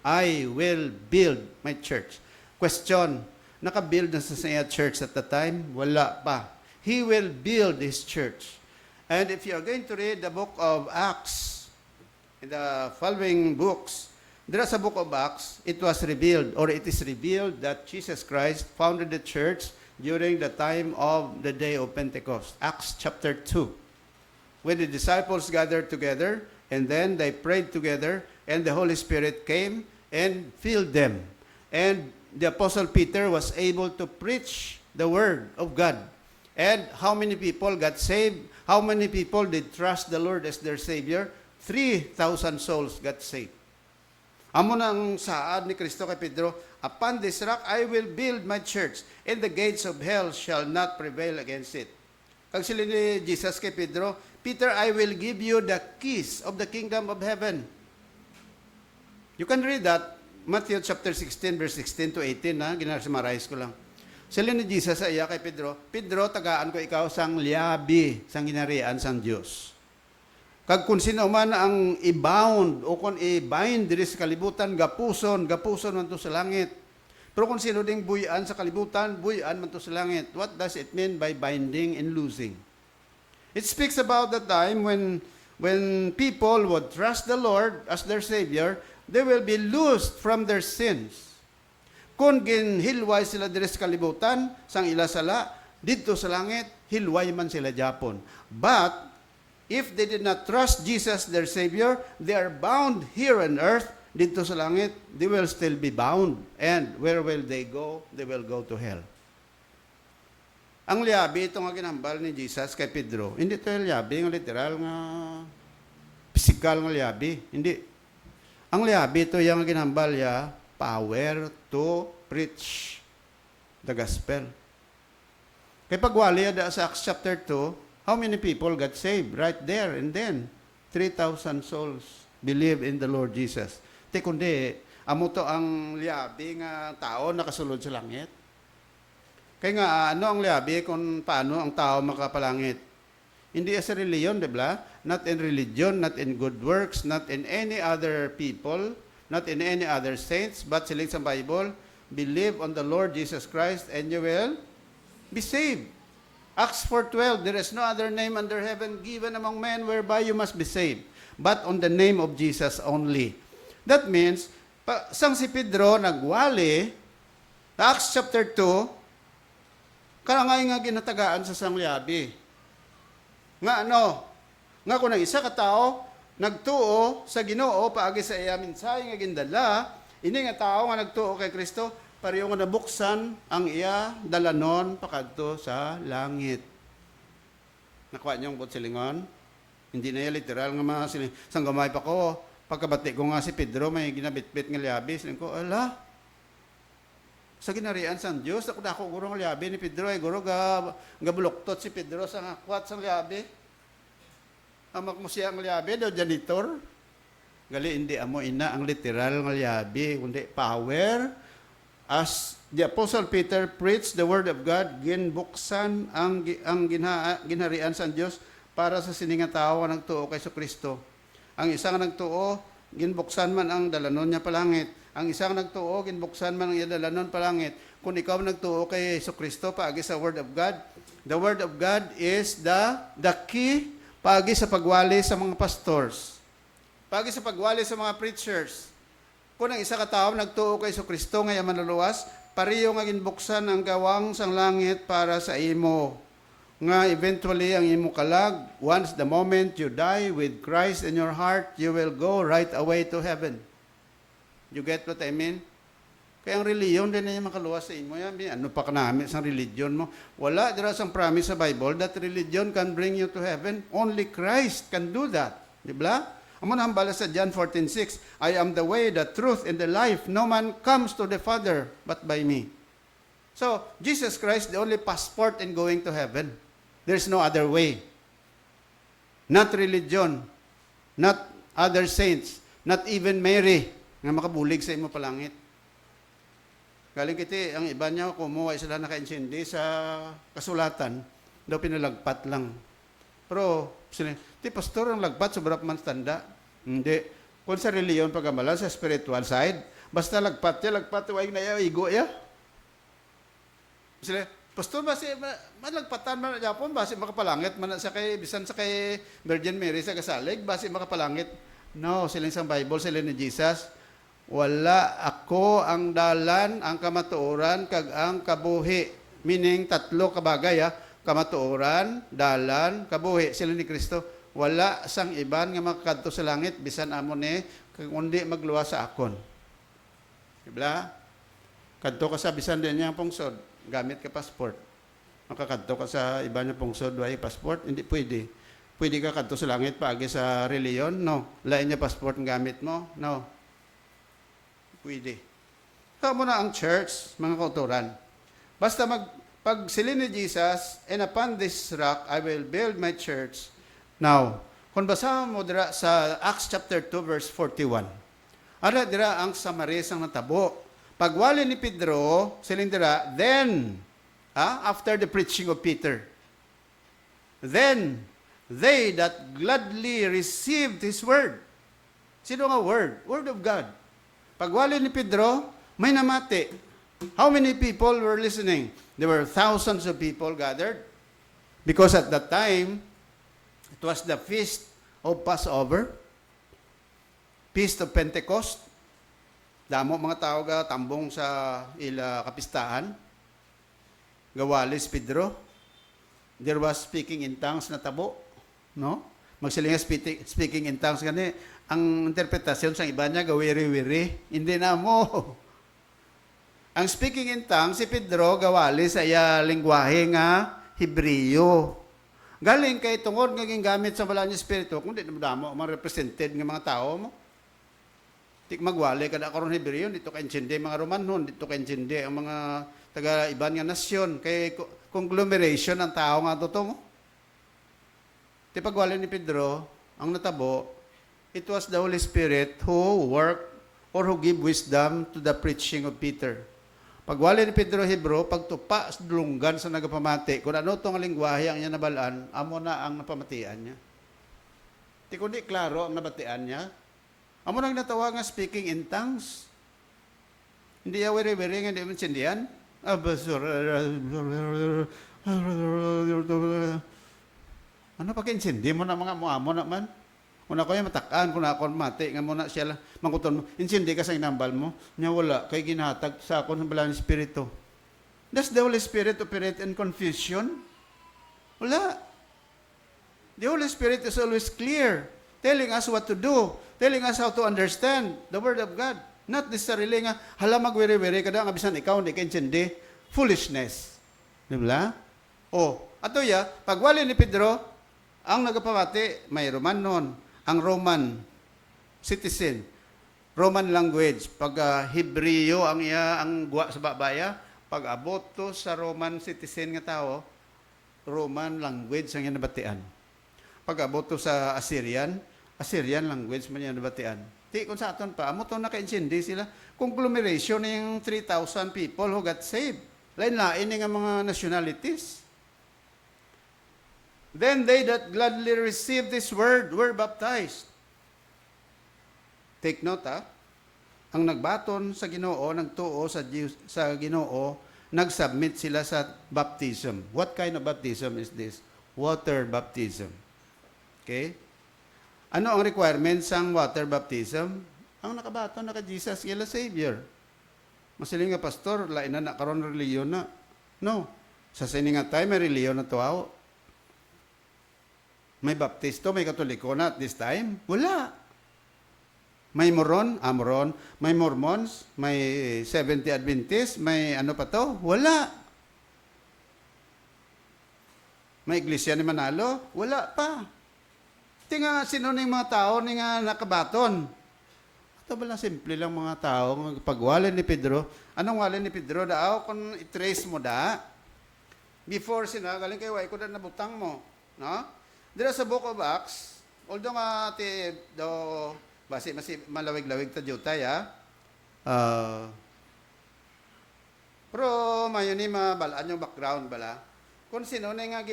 I will build my church. Question, naka-build na sa church at the time? Wala pa. He will build His church. And if you are going to read the book of Acts, in the following books, there is a book of Acts, it was revealed, or it is revealed that Jesus Christ founded the church during the time of the day of Pentecost. Acts chapter 2. When the disciples gathered together, and then they prayed together, and the Holy Spirit came and filled them. And the Apostle Peter was able to preach the Word of God. And how many people got saved? How many people did trust the Lord as their Savior? 3,000 souls got saved. Amo na ang saad ni Kristo kay Pedro, upon this rock I will build my church, and the gates of hell shall not prevail against it. Kag sila ni Jesus kay Pedro, Peter, I will give you the keys of the kingdom of heaven. You can read that, Matthew chapter 16, verse 16 to 18, ginasummarize ko lang. Sila ni Jesus sa iya kay Pedro, Pedro, tagaan ko ikaw sang liabi, sang ginarian sang Diyos. Kag kung sino man ang i-bound o kung i-bind diri sa kalibutan, gapuson man to sa langit. Pero kung sino ding buyan sa kalibutan, buyan man to sa langit. What does it mean by binding and loosing? It speaks about the time when people would trust the Lord as their Savior, they will be loosed from their sins. Kung ginhilway sila diri sa kalibutan, sang ilasala, dito sa langit, hilway man sila Japon. But, if they did not trust Jesus, their Savior, they are bound here on earth, dito sa langit, they will still be bound. And where will they go? They will go to hell. Ang liabi, ito nga ginambal ni Jesus kay Pedro, hindi ito yung liabi, yung literal nga, physical nga liabi. Hindi. Ang liabi, ito yung ginambal ya, power to preach the gospel. Kaya pagwali sa Acts chapter 2, how many people got saved right there and then? 3,000 souls believe in the Lord Jesus. Te kundi, amo to ang liabi nga tao nakasulod sa langit. Kaya nga, ano ang liabi kung paano ang tao makapalangit? Hindi sa reliyon, di ba? Not in religion, not in good works, not in any other people, not in any other saints, but siling sa Bible, believe on the Lord Jesus Christ and you will be saved. Acts 4:12, there is no other name under heaven given among men whereby you must be saved, but on the name of Jesus only. That means, sang si Pedro nagwali, sa Acts chapter 2, karangay nga ginatagaan sa sangyabi. Nga ano, nga kung ang isa ka tao, nagtuo sa Ginoo paagi sa iya minsay nga gindala, ini nga tao nga nagtuo kay Kristo, pareho nga nabuksan ang iya dalanon pakadto sa langit. Nakuha niyo ang silingon? Hindi na yan literal nga mga siling. Sang gamay pa ko, pagkabati ko nga si Pedro, may ginabitbit nga liabi. Siling ko, ala, sa ginarian sang Diyos, ako dako guro nga liabi ni Pedro, ay guro ga buloktot si Pedro sa akwat sang liabi. Amak mo siya ang liabi, daw janitor. Gali, hindi amo ina ang literal nga liabi, kundi power. As the Apostle Peter preached the word of God, ginbuksan ang ginharian sa Diyos para sa sininga tao nga nagtuo kay Kristo. Ang isa nga nagtuo, ginbuksan man ang dalanon niya palangit. Ang isa nga nagtuo, ginbuksan man ang iya dalanon palangit. Kung ikaw nagtuo kay Kristo paagi sa word of God, the word of God is the key paagi sa pagwali sa mga pastors. Paagi sa pagwali sa mga preachers. Kung ang isa ka tao nagtuo kay Kristo nga manluluwas, pariyo nga ginbuksan ang gawang sang langit para sa imo. Nga eventually ang imo kalag, once the moment you die with Christ in your heart, you will go right away to heaven. You get what I mean? Kaya ang reliyon din na yung makaluwas sa imo yan. Ano pa ka namin sa religion mo? Wala, there is some promise sa Bible that religion can bring you to heaven. Only Christ can do that. Di ba? Amo na hambala sa John 14:6, I am the way, the truth, and the life. No man comes to the Father but by me. So, Jesus Christ, the only passport in going to heaven. There's no other way. Not religion, not other saints, not even Mary, nga makabulig sa imo palangit. Galing kiti, ang iba niya, kumuha sila naka-insindi sa kasulatan, daw pinalagpat lang. Pero, pastor, ang lagpat, sobrang man tanda. Hindi. Kung sa reliyon, pagkamala, sa spiritual side, basta lagpat, huwag na igo, Sila, pastor, basi, malagpatan man na Japon, basi makapalangit, man sa kay, bisan sa kay Virgin Mary sa kasalig, basi makapalangit. No, sila sa Bible, sila ni Jesus, wala ako ang dalan, ang kamatuoran, kag ang kabuhi. Meaning, tatlo kabagay, kamatuoran, dalan, kabuhi. Sila ni Kristo. Wala sang iban nga makakadto sa langit, bisan amo ni, kundi magluwa sa akon. Diba? Kadto ka sa bisan din niya pungsod, gamit ka passport. Makakadto ka sa iba niya pungsod, way passport, hindi pwede. Pwede ka kadto sa langit paagi sa reliyon? No. Lain niya passport ang gamit mo? No. Pwede. Kamo na ang church, mga kauturan. Basta pag silin ni Jesus, and upon this rock, I will build my church. Now, kung basa mo dira sa Acts chapter 2, verse 41, ara dira ang Samaris ang natabo. Pagwali ni Pedro, silin dira, then, after the preaching of Peter, then, they that gladly received His word. Sino nga word? Word of God. Pagwali ni Pedro, may namati. How many people were listening? There were thousands of people gathered. Because at that time, it was the feast of Passover, feast of Pentecost. Damo mga tao ga tambong sa ila kapistahan. Gawalis Pedro. There was speaking in tongues na tabo. No? Magsilinga speaking in tongues gani. Ang interpretasyon sa iba niya, gawiri-wiri. Hindi na mo. Ang speaking in tongues, si Pedro gawali sa iya lingwahe nga Hebreo. Galing kay tungod nga gamit sa wala niya Espiritu, kung di mo mga represented ng mga tao mo. Tik magwali kada karon Hebreo, dito ka intindi mga Romanon, dito ka intindi ang mga taga-iban nga nasyon. Kay conglomeration ang tao nga totoo mo. Ti pagwali ni Pedro, ang natabo, it was the Holy Spirit who worked or who gave wisdom to the preaching of Peter. Pagwali ni Pedro Hebro, pagtupa sa dulunggan sa nagapamati, kung ano itong lingwahe ang niya nabalaan, amo na ang napamatian niya. Di kundi klaro ang nabatian niya. Amo nang natawa nga speaking in tongues. Hindi ya wiri-wiri nga di mo sindihan. Ano pa kinsindi mo na mga muamo naman? Kung ako yung matakaan, kung ako mati, nga muna siya lang, mangkuton mo, insindi ka sa inambal mo, niya wala, kay ginhatag sa akon ng balang Espiritu. Does the Holy Spirit operate in confusion? Wala. The Holy Spirit is always clear, telling us what to do, telling us how to understand the Word of God. Not necessarily nga, hala magwiri-wiri ka nga bisan ikaw, hindi ka insindi, foolishness. Di ba? Ato ya, pagwali ni Pedro, ang nagapamati, may Roman noon. Ang Roman citizen, Roman language, pag Hebreo ang guwa sa babaya, pag abot to sa Roman citizen nga tao, Roman language ang nabatian. Pag abot to sa Assyrian language man yan nabatian. Di kung sa aton pa, amo to naka-insindi sila. Conglomeration ng 3,000 people who got saved. Lain-lain nga mga nationalities. Then they that gladly received this word were baptized. Take note, ang nagbaton sa Ginoo, nagtuo sa Ginoo, nag-submit sila sa baptism. What kind of baptism is this? Water baptism. Okay? Ano ang requirements ng water baptism? Ang nakabaton na ka Jesus kila Savior. Masiling nga pastor, lain na karon reliyon na. No. Sa sininga time, may reliyon na tuaw. May baptisto, may katoliko na at this time? Wala. May Moron, Amoron, may Mormons, may 70 Adventists, may ano pa to? Wala. May Iglesia ni Manalo? Wala pa. Tinga sino ning mga tao ni nga nakabaton? Ito ba lang simple lang mga tao, pagwalin ni Pedro. Anong walin ni Pedro? Daaw, kung i-trace mo da, before galing kayo, ko na nabutang mo. No? Dira sa Book of Acts, although nga basi malawig-lawig ta jutay pero mayon ni mabalaan yung background bala. Kung sino na nga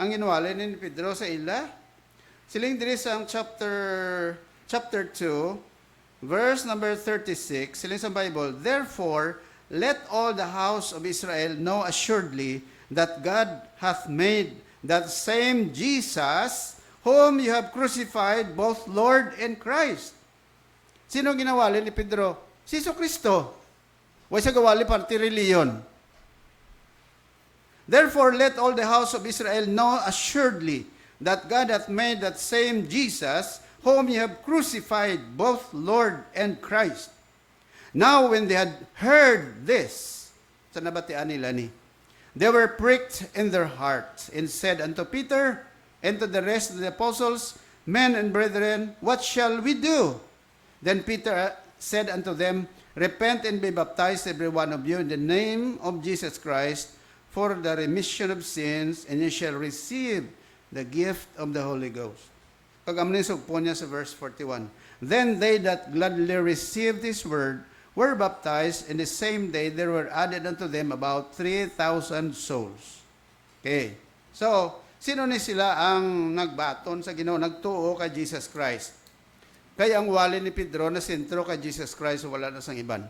ang ginwali ni Pedro sa ila, siling diri sa chapter 2, verse number 36, siling sa Bible, therefore, let all the house of Israel know assuredly that God hath made that same Jesus whom you have crucified, both Lord and Christ. Sino ginawali ni Pedro? Si Kristo. Huwag sa gawali parti reliyon. Therefore, let all the house of Israel know assuredly that God hath made that same Jesus whom you have crucified, both Lord and Christ. Now, when they had heard this, sa nabatian nila ni, they were pricked in their hearts and said unto Peter and to the rest of the apostles, men and brethren, what shall we do? Then Peter said unto them, repent and be baptized every one of you in the name of Jesus Christ for the remission of sins, and you shall receive the gift of the Holy Ghost. Pag-amnisog po niya sa verse 41. Then they that gladly received this word were baptized, and the same day there were added unto them about 3,000 souls. Okay. So, sino ni sila ang nagbaton sa Ginoo, nagtuo kay Jesus Christ? Kaya ang wali ni Pedro na sentro kay Jesus Christ, wala na sang iban.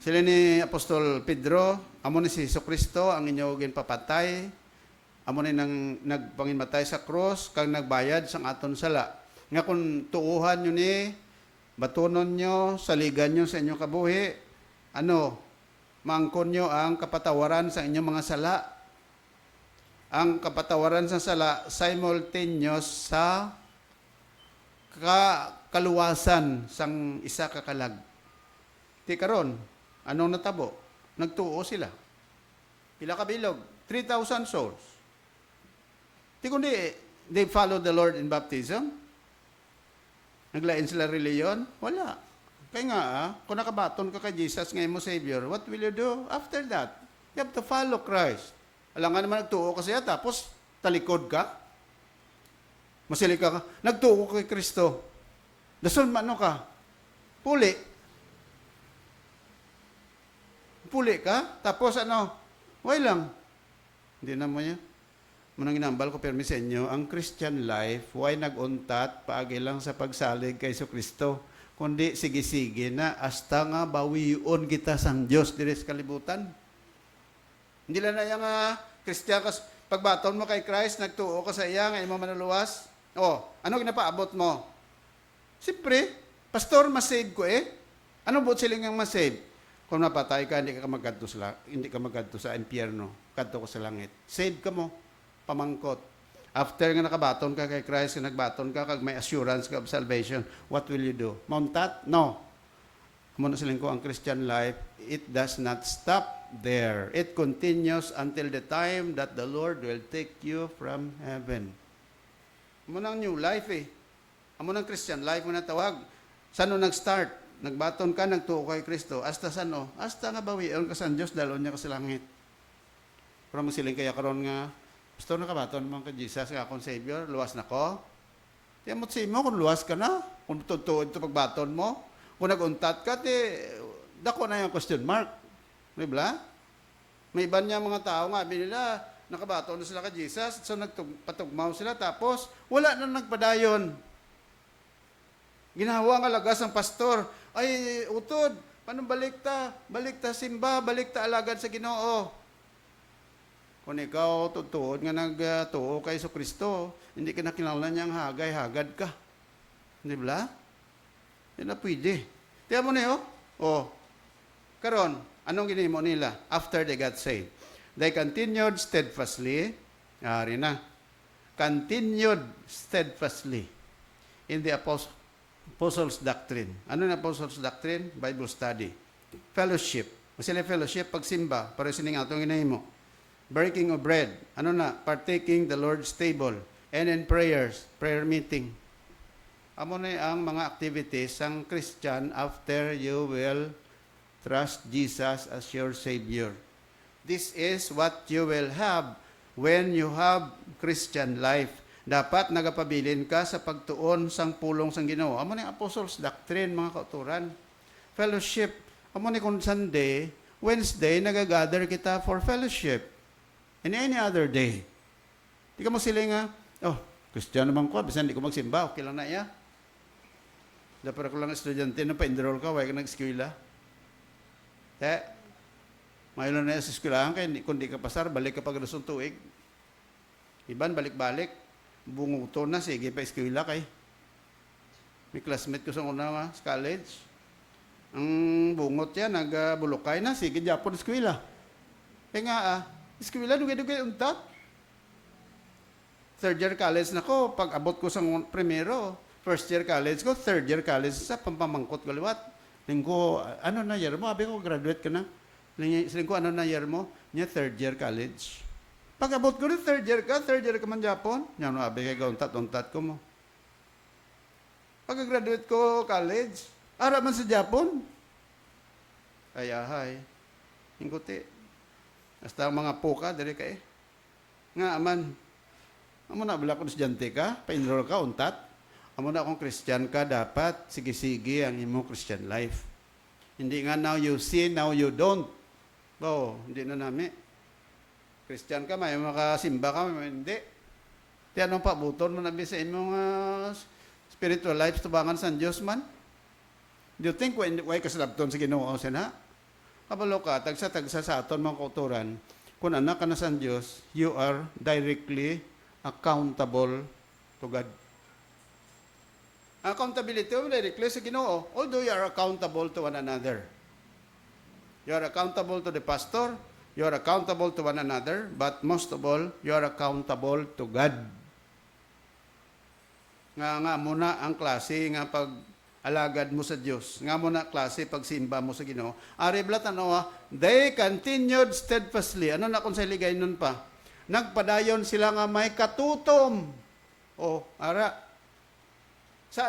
Sila ni Apostol Pedro, amo ni si Kristo ang inyo ginpapatay, amo ni nang nagpanginmatay sa cross, kang nagbayad sang aton sala. Nga kung tuuhan nyo ni, batunon nyo, saligan nyo sa inyong kabuhi, maangkon nyo ang kapatawaran sa inyong mga sala. Ang kapatawaran sa sala, simultaneous sa kaluwasan sang isa kakalag. Ti karon, anong natabo? Nagtuo sila. Pila ka bilog? 3,000 souls. Ti kundi, they follow the Lord in baptism? Naglain sila reliyon? Wala. Kaya nga, kung nakabaton ka kay Jesus ngayon mo Savior, what will you do after that? You have to follow Christ. Alam nga naman, nagtuo ka siya, tapos talikod ka. Masili ka, nagtuo ka kay Kristo. Dasun, ano ka? Puli. puli ka, tapos ano, way lang. Hindi na mo niya. Munang ginambal ko permi sa inyo, ang Christian life, why nag-untat, paagi lang sa pagsalig kay Kristo, kundi sige-sige na, hasta nga bawiyon kita sang Diyos, diri sa kalibutan. Hindi lang na yung Christian, pagbaton mo kay Christ, nagtuo ka sa iya, ngayon mo manuluwas, ano ginapaabot mo? Siyempre, pastor, masave ko eh. Ano buot siling ang masave? Kung napatay ka, hindi ka magadto sa impyerno, kadto ko sa langit. Save ka mo, pamangkot. After nga nakabaton ka kay Christ, nagbaton ka, kag may assurance ka of salvation, what will you do? Mountat? No. Muna siling ko, ang Christian life, it does not stop there. It continues until the time that the Lord will take you from heaven. Muna ang new life eh. Muna ang Christian life, muna tawag. Saan nag-start? Nagbaton ka, nagtuo kay Kristo. Hasta sano? Hasta nga bawion ka sa Diyos, dalon niya ka sa langit. Pero magsiling kaya karon nga, pastor, nakabaton mo kay Jesus, nga akong Savior, luwas na ko. Tiyan mo't mo, kung luwas ka na, kung tutuod ito pagbaton mo, kung naguntat ka, dako na yung question mark. May bla? May iba niya mga tao nga, nila, nakabaton na sila kay Jesus, so patugmaw sila, tapos wala na nagpadayon. Ginawa nga lagas ng pastor, ay utod, paano balik ta simba, balik ta alagad sa Ginoo. Kung ikaw tutuod nga nagtuo kay Kristo, hindi ka nakilala niyang hagay-hagad ka. Hindi ba? Hindi na pwede. Tiyan mo na karon, anong ginimo nila after they got saved? They continued steadfastly, continued steadfastly in the Apostles' doctrine. Ano na Apostles' doctrine? Bible study. Fellowship. Masila fellowship, pagsimba, para sining atong ginahimo. Breaking of bread. Ano na? Partaking the Lord's table. And in prayers, prayer meeting. Amo na ang mga activities ng Christian after you will trust Jesus as your Savior. This is what you will have when you have Christian life. Dapat nagapabilin ka sa pagtuon sang pulong sang Ginoo. Amo ni Apostles' doctrine, mga kauturan. Fellowship. Amo ni kung Sunday, Wednesday, nagagather kita for fellowship. And any other day. Di ka mo sila nga, Christian naman ko, bisan di ko magsimba, okay lang na iya. Dapat ako lang estudyante, nung pa-enroll ka, huwag ka nag-eskwila. Mayroon na sa eskwelahan, kung di ka pasar, balik ka pag rasong tuig. Iban, balik-balik. Bunguto na, sige pa eskwela kay. May classmate ko sa una sa college. Ang bungot yan, nagbulokay na, sige Japon eskwela. Kaya nga eskwela, dugay-dugay untat. Third year college na ko, pag abot ko sa primero, first year college ko, third year college sa pampamangkot ko liwat. Lingko, ano na year mo? Abi ko, graduate ka na. Lingko, ano na year mo? Niya, third year college. Pag abot ko rin, third year ka man Japon. Yan, abi kay untat ko mo. Pag graduate ko college, ara man sa Japon. Ay, hingkuti. Basta mga puka, dali ka eh. Nga, aman. Amo na, bala ko estudyante ka, pa-enroll ka, untat. Amo na kung Christian ka, dapat sige-sige ang imo Christian life. Hindi nga now you see, now you don't. Hindi na namin. Christian ka, may makasimba ka, may hindi. Di anong pabuton mo nabi sa imong spiritual life, tubangan sa Diyos man? Do you think why kasalabton sa Ginoo siya na? Kabalo ka, tagsa-tagsa sa aton mga kauturan, kung anak ka na sa Diyos, you are directly accountable to God. Accountability mo directly sa Ginoo, although you are accountable to one another. You are accountable to the pastor, you are accountable to one another, but most of all, you are accountable to God. Nga muna ang klase nga pag-alagad mo sa Diyos. Nga muna klase pagsimba mo sa Ginoo. Ariblat they continued steadfastly. Ano na kung sa ligay nun pa? Nagpadayon sila nga may katutom. Sa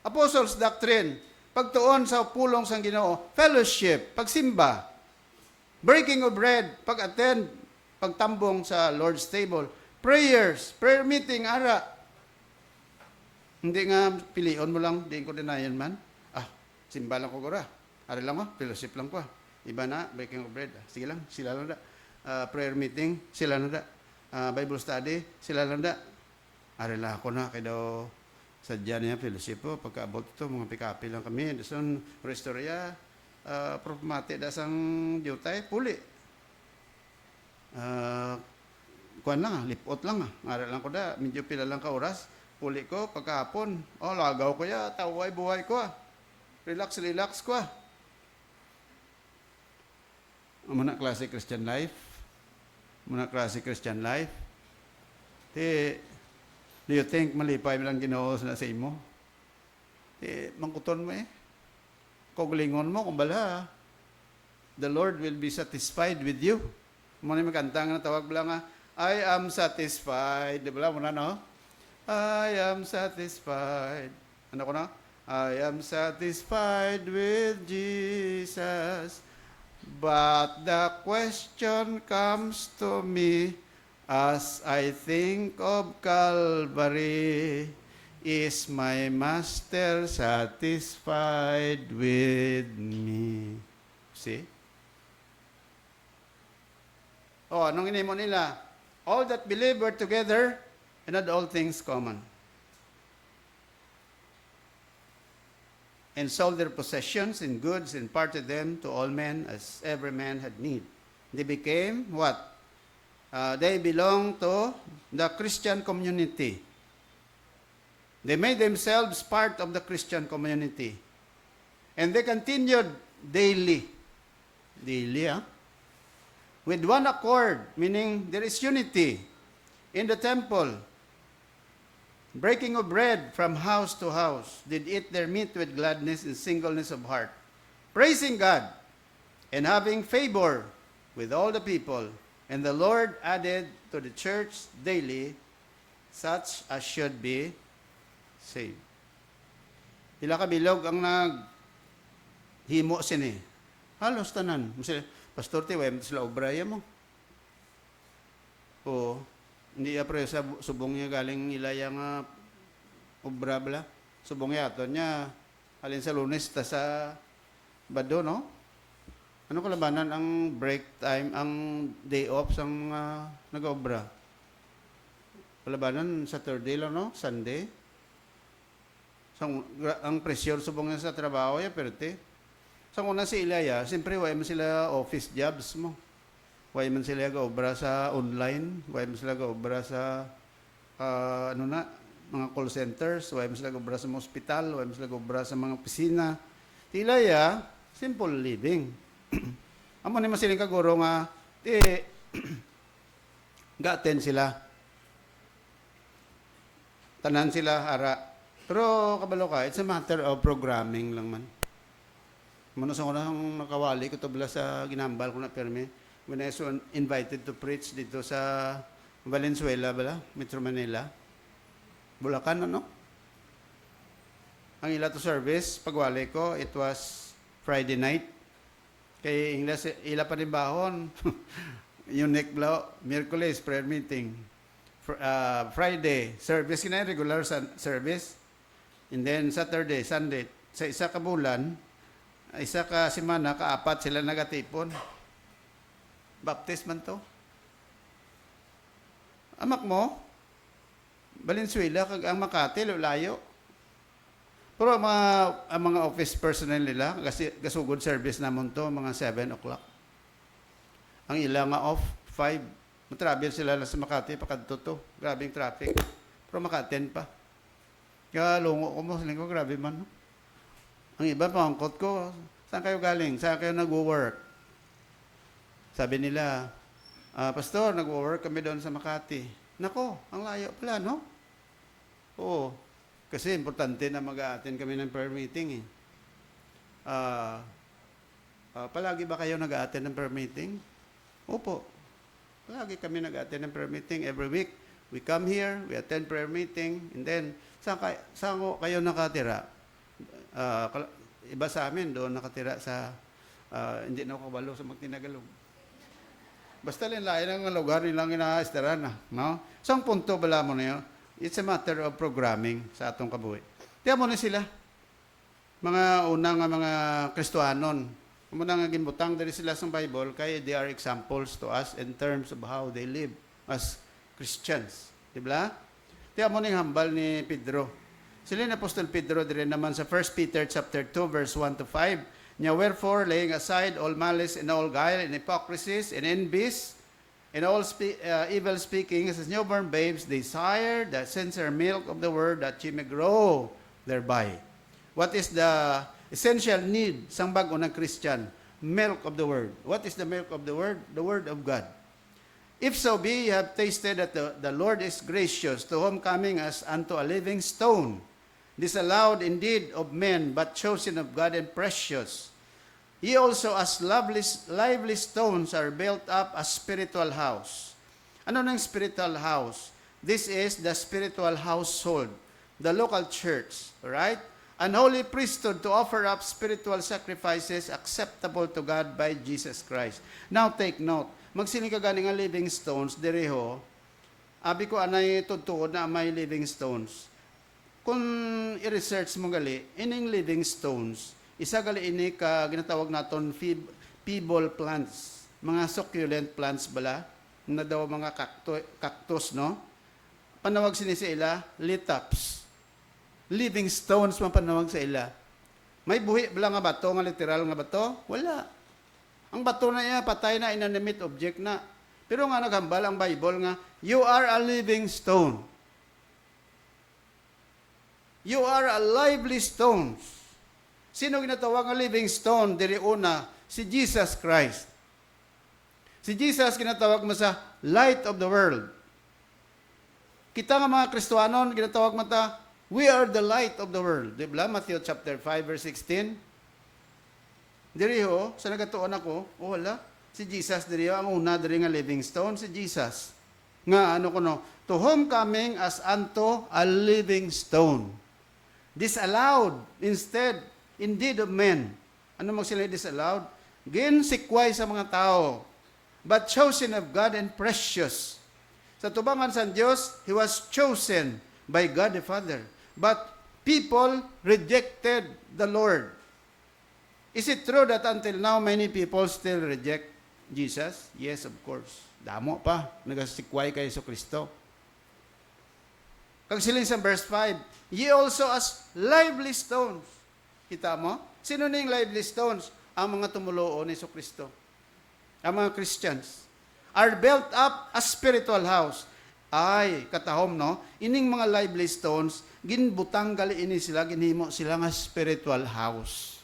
Apostles' doctrine, pagtuon sa pulong sang Ginoo, fellowship, pagsimba, breaking of bread, pag-attend, pagtambong sa Lord's table, prayers, prayer meeting, Hindi nga pilion mo lang, di ko denayan man. Simba lang ko gura. Ari lang fellowship lang ko. Iba na, breaking of bread. Sige lang, sila lang da. Prayer meeting, sila lang da. Bible study, sila lang da. Arila ako na, kaya daw sadya niya, fellowship po, pagkaabot ito, mga pikapi lang kami. Dason, restorya, propamati, dasang diutay, puli. Kuan lang, lipot lang. Aral lang ko da, medyo pila lang ka oras. Puli ko, pagkahapon. Lagaw ko ya, taway buhay ko. Relax ko. Muna klase Christian life. Do you think malipay mo lang Ginoo na sa imo? Mangkuton mo Koglingon mo, kumbala, the Lord will be satisfied with you. Muna yung magkantang na tawag lang I am satisfied. Di ba muna, no? I am satisfied. Ano ko na? I am satisfied with Jesus. But the question comes to me as I think of Calvary. Is my master satisfied with me? See? Anong inimo nila? All that believe were together and had all things common. And sold their possessions and goods and parted them to all men as every man had need. They became what? They belong to the Christian community. They made themselves part of the Christian community. And they continued daily. With one accord, meaning there is unity in the temple. Breaking of bread from house to house, did eat their meat with gladness and singleness of heart, praising God and having favor with all the people. And the Lord added to the church daily such as should be saved. Pila ka bilog ang naghimo sini. Halos tanan. Pastor, tiway mo sila obraya mo. Hindi apre sa subong niya galing ilaya nga obra bala. Subong niya ato niya halin sa Lunes ta sa Bado, no? Ano kalabanan ang break time, ang day off sa mga nag-obra? Kalabanan Saturday lang, no? Sunday. Ang pressure subong niya sa trabaho ya perte. Sa una si Ilaya, siyempre way man sila office jobs mo. Way man sila ga-obra sa online, way man sila ga-obra sa mga call centers, way man sila ga-obra sa mga hospital, way man sila ga-obra sa mga opisina. Ilaya, simple living. Amo ni masiling kaguro nga ga-attend sila. Tanan sila ara. Pero kabalo ka, it's a matter of programming lang man. Muna sa unang nakawali ko to bala sa ginambal ko na permi. When I was invited to preach dito sa Valenzuela bala, Metro Manila. Bulacan, ano? Ang ila to service, pagwali ko, it was Friday night. Kay ila pa rin bahon. Unique bala, Miyerkules, prayer meeting. Friday, service, regular service. And then Saturday, Sunday, sa isa ka bulan, isa ka semana, kaapat sila nagatipon. Baptist man to. Amak mo, Valenzuela, kag ang Makati, layo. Pero ang mga office personnel nila, gasugod service namon to, mga 7 o'clock. Ang ilang nga off, 5. Matravel sila sa Makati, pakadto to. Grabe yung traffic. Pero Makaten pa. Kaya lungo ko mo, saling ko, grabe man. No? Ang iba, pangkot ko, saan kayo galing? Saan kayo nag-work? Sabi nila, Pastor, nag-work kami doon sa Makati. Nako, ang layo pala, no? Oo. Kasi importante na mag-a-attend kami ng prayer meeting. Palagi ba kayo nag-a-attend ng prayer meeting? Opo. Palagi kami nag-a-attend ng prayer meeting. Every week, we come here, we attend prayer meeting, and then, saan kayo nakatira? Iba sa amin, doon nakatira sa, hindi na ako kabalo sa Magtinagalog. Basta lain ang lugar nilang ina-estaran, no? So, ang punto bala mo na yun, it's a matter of programming sa atong kabuhi. Tiyan mo na sila, mga unang mga Kristohanon, Amo na nga ginbutang diri sila sa Bible kay they are examples to us in terms of how they live as Christians. Di ba? Tiyan mo ning hambal ni Pedro. Sila ni Apostol Pedro diri naman sa 1 Peter chapter 2 verse 1 to 5. Nya wherefore laying aside all malice and all guile and hypocrisies and envies and all evil speaking as newborn babes desire the sincere milk of the word that ye may grow thereby. What is the essential need sang bag-o ng Christian? Milk of the word. What is the milk of the word? The word of God. If so be ye have tasted that the Lord is gracious, to whom coming as unto a living stone, disallowed indeed of men, but chosen of God and precious. Ye also as lively stones are built up a spiritual house. Ano nang spiritual house? This is the spiritual household, the local church, right? An holy priesthood to offer up spiritual sacrifices acceptable to God by Jesus Christ. Now take note, magsiling ka gani nga living stones, direho, abi ko anay tutuod na may living stones. Kung i-research mo gali, ining living stones, isa gali ini ka ginatawag naton feeble plants, mga succulent plants bala, na daw mga cactus, no? Panawag sinisila, litops. Living stones man panawag sa ila. May buhi bala nga bato, nga literal nga bato? Wala. Ang bato na iya, patay na, inanimate object na. Pero nga naghambal ang Bible nga, you are a living stone. You are a lively stone. Sino ginatawag nga living stone? Diri una, si Jesus Christ. Si Jesus ginatawag mo sa light of the world. Kita nga mga Kristohanon, ginatawag mo ta, we are the light of the world. Di ba? Matthew chapter 5 verse 16. Diri ho, sa nagatuon ako, wala. Si Jesus diri ho, ang una diri nga living stone, si Jesus. Nga ano kuno, to whom coming as unto a living stone. Disallowed indeed of men. Ano mag sila disallowed? Ginsikway sa mga tao, but chosen of God and precious. Sa tubangan sa Diyos, He was chosen by God the Father. But people rejected the Lord. Is it true that until now many people still reject Jesus? Yes, of course. Damo pa, nagasikway kay Kristo. Kag siling sa verse 5, ye also as lively stones. Kita mo? Sino na yung lively stones? Ang mga tumuloon ni Kristo. Ang mga Christians. Are built up a spiritual house. Ay, katahom, no? Ining mga lively stones, ginbutang gali ini sila, ginhimo sila nga spiritual house.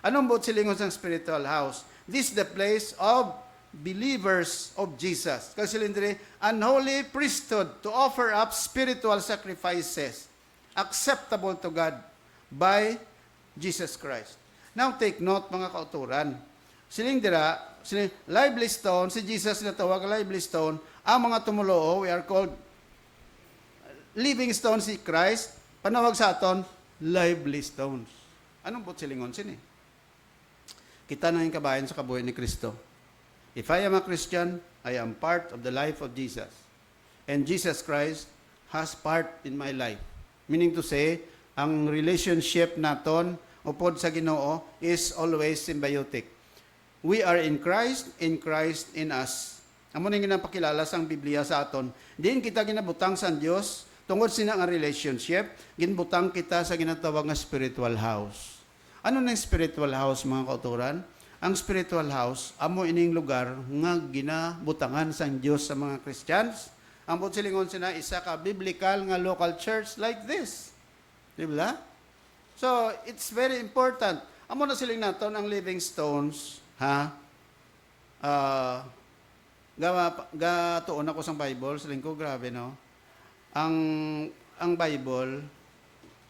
Anong buot silingon sa spiritual house? This is the place of believers of Jesus. Kasi silindri, an holy priesthood to offer up spiritual sacrifices acceptable to God by Jesus Christ. Now take note mga kauturan. Silindira, lively stone, si Jesus na tawag lively stone, ang mga tumuloo, we are called living stone si Christ, panawag sa aton, lively stones. Anong buot silingon sini? Kita na yung kabayan sa kabuhay ni Kristo. If I am a Christian, I am part of the life of Jesus. And Jesus Christ has part in my life. Meaning to say, ang relationship naton upod sa Ginoo is always symbiotic. We are in Christ in us. Amo ning ginapakilala sang Biblia sa aton. Diin kita ginabutang sa Dios tungod sina nga relationship, ginbutang kita sa ginatawag nga spiritual house. Ano nang spiritual house mga kauturan? Ang spiritual house amo ining lugar nga ginabutangan sang Dios sa mga Christians. Ang silingon sina isa ka biblical nga local church like this. Di ba? So, it's very important. Amo na siling naton ang living stones, ha? Gatuon ako sa Bible, siling ko, grabe, no? Ang Bible,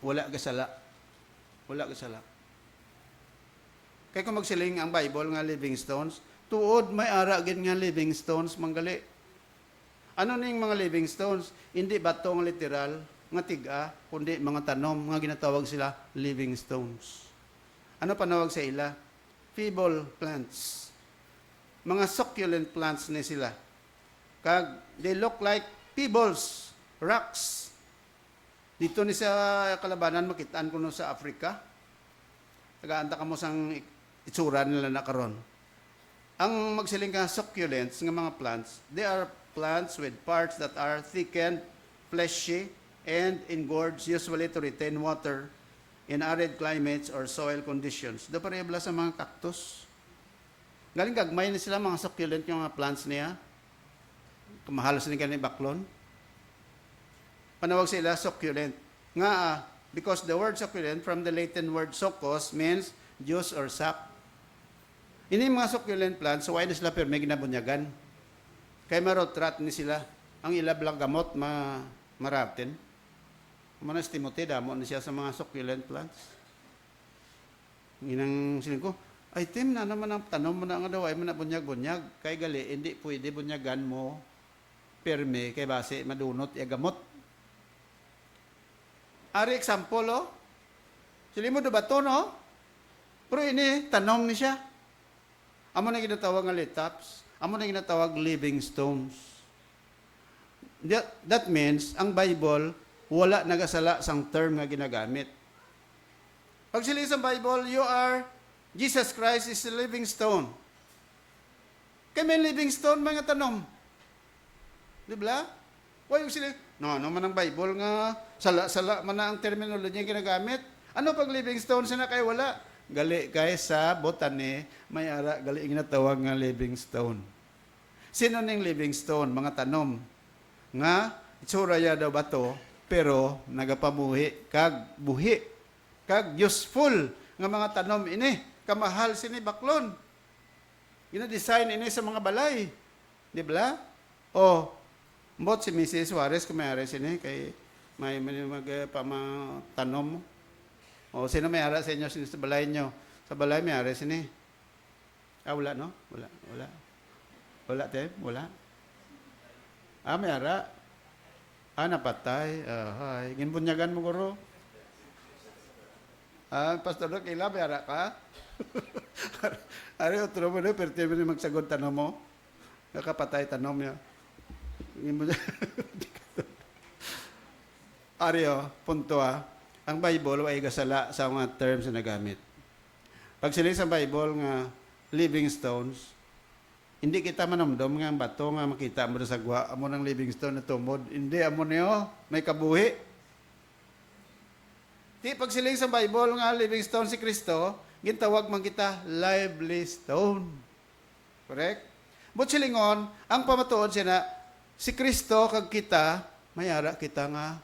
wala gasala. Wala gasala. Kaya kung magsiling ang Bible nga living stones, tuod may ara gid nga living stones manggali. Ano ning mga living stones? Hindi bato nga literal, nga tiga, kundi mga tanom, nga ginatawag sila living stones. Ano panawag sa ila? Feeble plants. Mga succulent plants ni sila. Kag they look like pebbles, rocks. Dito ni sa Kalabanan, makitaan ko no sa Africa. Tagaanta ka mo sang itsura nila na karon. Ang magsiling ka succulents nga mga plants, they are plants with parts that are thickened, fleshy, and engorged usually to retain water in arid climates or soil conditions. Do parebla sa mga cactus. Galing gagmay na sila mga succulent yung mga plants niya. Kamahalos ni kanil baklon. Panawag sila succulent. Nga, because the word succulent from the Latin word succus means juice or sap. Ini mga succulent plants, so why na sila perme ginabunyagan? Kay marotrat ni sila. Ang ilablang gamot, maraptin. Manas Timothy, damo na siya sa mga succulent plants. Ginang siling ko, ay Tim, na naman ang tanong mo na nga daw, ay man na bunyag-bunyag. Kay gali, hindi pwede bunyagan mo perme, kay base madunot, gamot. Ari example, oh. Sili mo ba ito, no? Pero ini, tanom ni siya. Amo na ginatawag nga litaps. Amo na ginatawag living stones. That means, ang Bible, wala nagasala sang term nga ginagamit. Pag sili sa Bible, Jesus Christ is a living stone. Kaya may living stone, mga tanom. Di ba? Huwag yung sila, no man ang Bible nga, sala-sala man na ang terminology yung ginagamit. Ano pag living stone sila kayo wala? Gali kay sa botany, may ara, gali yung ginatawag nga living stone. Sino ning living stone? Mga tanom. Nga, itsura ya daw bato, pero nagapabuhi, kag buhi, kag useful nga mga tanom ini, kamahal sini baklon. Gina-design ini sa mga balay. Di ba? O, mbot si Mrs. Suarez kumayari sini kay may magpamatanom mo. O sino may ara sa inyo sa balay nyo? Sa balay may ara sini. Wala no? Wala. Wala te? Wala. May ara. Napatay. Hay. Ginbunyagan mo guro. Pastor Doc, ila may ara ka? Ari otro mo no, pero tiyo mo magsagot tanong mo. Nakapatay tanong niya. Aryo, punto ang Bible ay gasala sa mga terms na nagamit. Pag sila sa Bible nga living stones, hindi kita manomdom nga ang bato nga makita mo sa gwa, amo ng living stone na tumod. Hindi, amo niyo, may kabuhi. Pag sila sa Bible nga living stone si Kristo, gintawag man kita lively stone. Correct? But silingon, ang pamatuod siya na, si Kristo kag kita, mayara kita nga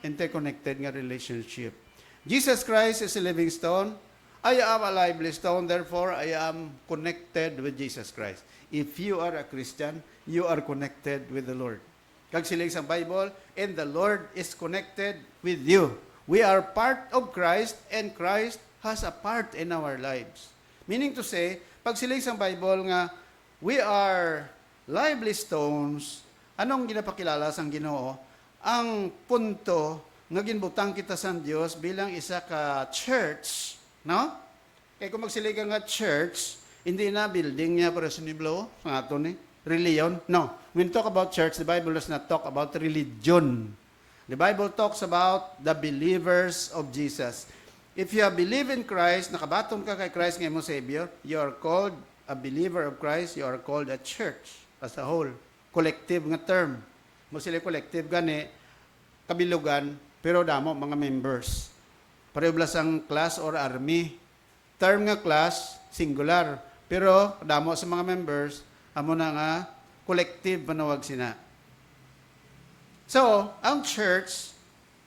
interconnected nga relationship. Jesus Christ is a living stone. I am a lively stone, therefore I am connected with Jesus Christ. If you are a Christian, you are connected with the Lord. Kag siling sa Bible, and the Lord is connected with you. We are part of Christ, and Christ has a part in our lives. Meaning to say, pag siling sa Bible nga, we are lively stones. Anong ginapakilala sang Ginoo? Ang punto nga ginbutang kita sa Dios bilang isa ka church, no? Kaya kung magsiligan nga church, hindi na building niya para siniblo, sa ato ni religion. No. When talk about church, the Bible does not talk about religion. The Bible talks about the believers of Jesus. If you believe in Christ, nakabaton ka kay Christ nga imong Savior, you are called a believer of Christ, you are called a church as a whole. Collective nga term. Mo sila collective gani, kabilugan, pero damo mga members. Pareho ang class or army. Term nga class, singular. Pero damo sa mga members, amo na nga collective panawag sina. So, ang church,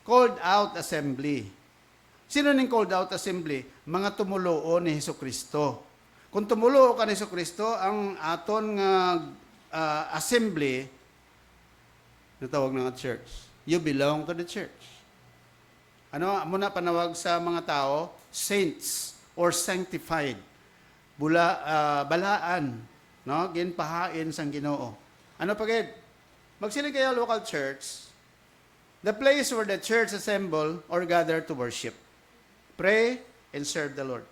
called out assembly. Sino ning called out assembly? Mga tumuluo ni Hesukristo. Kung tumulo ka ni Hesukristo, ang aton nga assembly, natawag na nga church. You belong to the church. Ano muna panawag sa mga tao? Saints or sanctified. Balaan, no? Ginpahain sang Ginoo. Ano pagid? Magsiling kayo local church, the place where the church assemble or gather to worship, pray, and serve the Lord.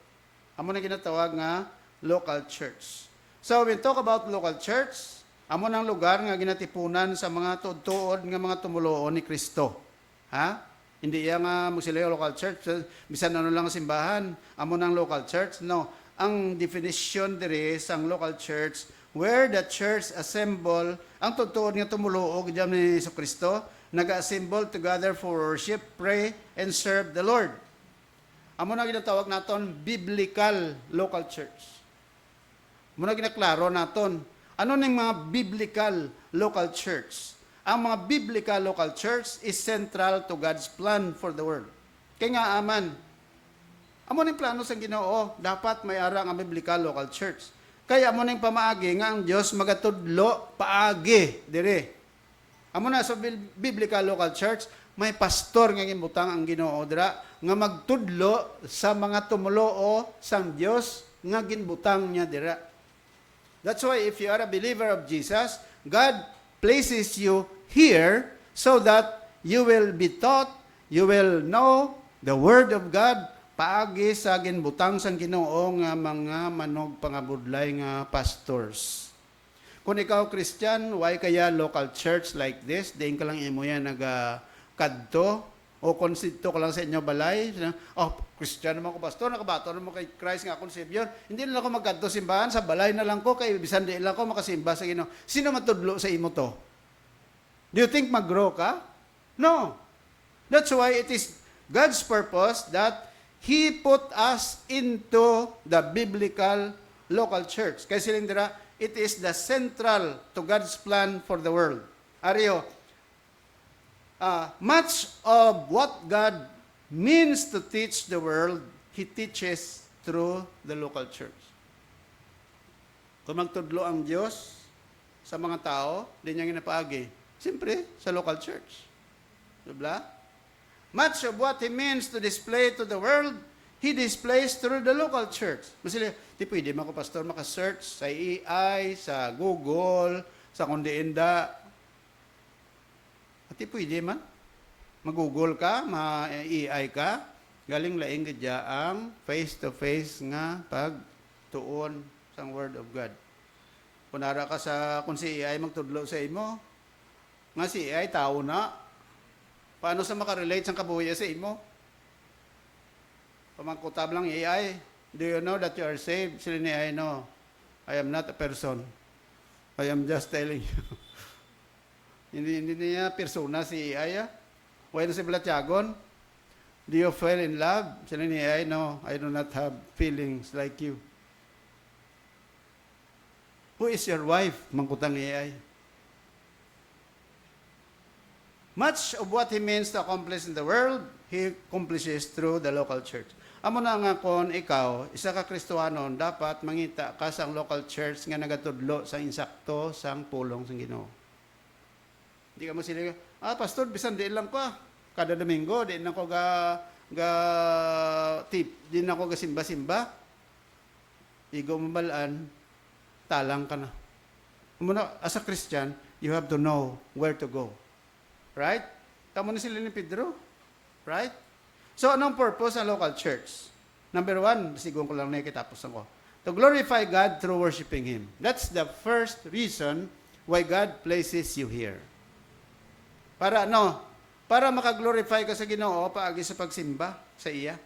Amo na ginatawag nga local church. So when talk about local church, amo nang lugar nga ginatipunan sa mga tuod nga mga tumuloon ni Kristo. Ha? Hindi iya nga magsilayo local church, bisan ano lang simbahan, amo nang local church. No, ang definition diri sang local church where the church assemble ang tutuod nga tumuluog diyan ni Jesucristo, naga-assemble together for worship, pray and serve the Lord. Amo na ginatawag naton biblical local church. Muna ginaklaro naton ano ning mga biblical local church. Ang mga biblical local church is central to God's plan for the world. Kaya nga aman, amo ning plano sa Ginoo, dapat may ara nga biblical local church. Kaya amo ning pamaagi nga ang Dios magatudlo paagi dire. Amo na sa biblical local church, may pastor nga gimbutang ang Ginoo dira nga magtudlo sa mga tumuloo sang Dios nga ginbutang niya dira. That's why if you are a believer of Jesus, God places you here so that you will be taught, you will know the Word of God paagi sa ginbutang sang Ginoo nga mga manog pangabudlay nga pastors. Kung ikaw Christian, why kaya local church like this? Diin ka lang imo yan kadto o konsito ka lang sa inyo balay. Oh, Christian naman ko pastor, nakabato naman kay Christ nga akong Savior. Hindi na lang ako magkadto simbahan, sa balay na lang ko, kay bisan di lang ako makasimba sa Ginoo. Sino matudlo sa imo to? Do you think mag-grow ka? No. That's why it is God's purpose that He put us into the biblical local church. Kaya siling dira, it is the central to God's plan for the world. Ariyo, much of what God means to teach the world, He teaches through the local church. Kung magtudlo ang Diyos sa mga tao, di niya ginapaagi. Siyempre, sa local church. Diba? Much of what He means to display to the world, He displays through the local church. Masili, di pwede mga pastor maka-search sa AI, sa Google, sa kundi inda. At di pwede man. Mag-Google ka, ma-AI ka, galing laing gadya ang face-to-face nga pagtuon sang Word of God. Kunara ka kung si AI magtudlo sa imo, nga si AI tao na, paano sa makarelate sang kabuya sa imo? Pamangkutab lang AI, do you know that you are saved? Sila ni AI, no. I am not a person. I am just telling you. hindi niya persona si AI, When si Blatyagon, do you fall in love? Sila ni AI, no, I do not have feelings like you. Who is your wife? Mangkutang ni AI. Much of what He means to accomplish in the world, He accomplishes through the local church. Amo na nga kung ikaw, isa ka Kristohanon, dapat mangita ka sa local church nga nagatudlo sa insakto sang pulong sang Ginoo. Hindi ka mo sila, pastor, bisan di lang ko. Kada Domingo, di na ko di na ko simba-simba. Igo mabalaan, talang ka na. Muna, as a Christian, you have to know where to go. Right? Tama na sila ni Pedro. Right? So, anong purpose ng local church? Number one, siguro ko lang nakikitapos ako. To glorify God through worshiping Him. That's the first reason why God places you here. Para ano? Para makaglorify ka sa Ginoo paagi sa pagsimba sa iya.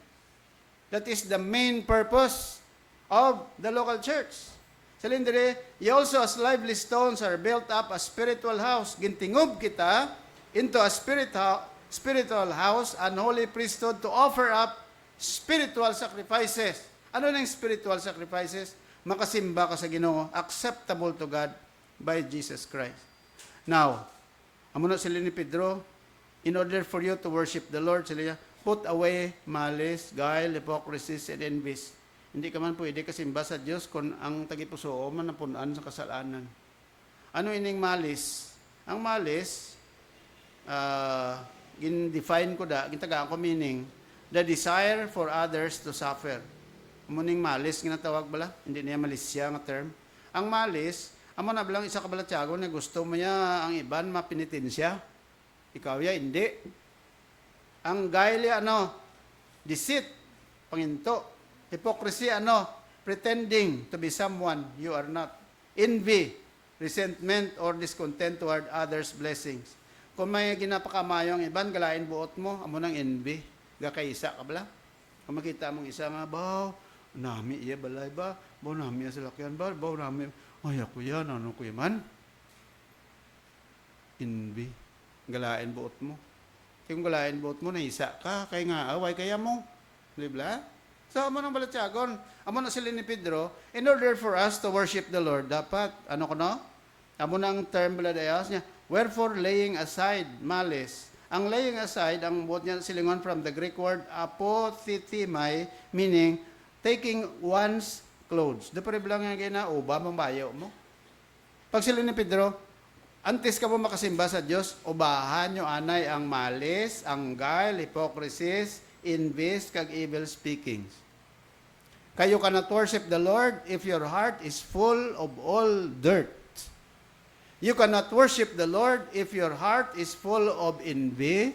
That is the main purpose of the local church. Salindere, you also as lively stones are built up a spiritual house. Gintingob kita into a spiritual house and holy priesthood to offer up spiritual sacrifices. Ano nang spiritual sacrifices? Makasimba ka sa Ginoo, acceptable to God by Jesus Christ. Now, amo na sila ni Pedro, in order for you to worship the Lord, sila put away malice, guile, hypocrisy, and envies. Hindi ka man pwede kasimba sa Diyos kung ang tagipuso man napunan sa kasalanan. Ano ining malice? Ang malice, gin-define ko gintagaan ko meaning, the desire for others to suffer. Muning malice, ginatawag bala? Hindi niya malisya nga term. Ang malice, amo na bilang isa ka balatyago na gusto mo niya ang iban mapinitin siya. Ikaw ya, hindi. Ang guile, deceit, panginto. Hypocrisy, pretending to be someone you are not. Envy, resentment or discontent toward others' blessings. Kung may ginapakamayo ang iban, galain buot mo, amo nang envy. Gakaisa ka bala. Kung makita mong isa nga, Nami iya balay ba? Baw nami sa lakyan ba? Baw nami, ay ako yan, ano ko man? Envy. Galain buot mo. Kung galain buot mo, naisa ka, kaya nga, away kaya mo. Libla? So, amo nang balatyagon. Amo na sila ni Pedro, in order for us to worship the Lord, dapat, ano ko no? Amo nang term baladayas niya, wherefore laying aside malice. Ang laying aside, ang buot niya silingon from the Greek word apothithimai, meaning, taking one's clothes. Da pa rin lang yung uba, mambayo mo. Pag sila ni Pedro, antes ka mo makasimba sa Diyos, ubahan nyo anay ang malis, ang guile, hypocrisies, envies, kag evil speakings. Kayo cannot worship the Lord if your heart is full of all dirt. You cannot worship the Lord if your heart is full of envy,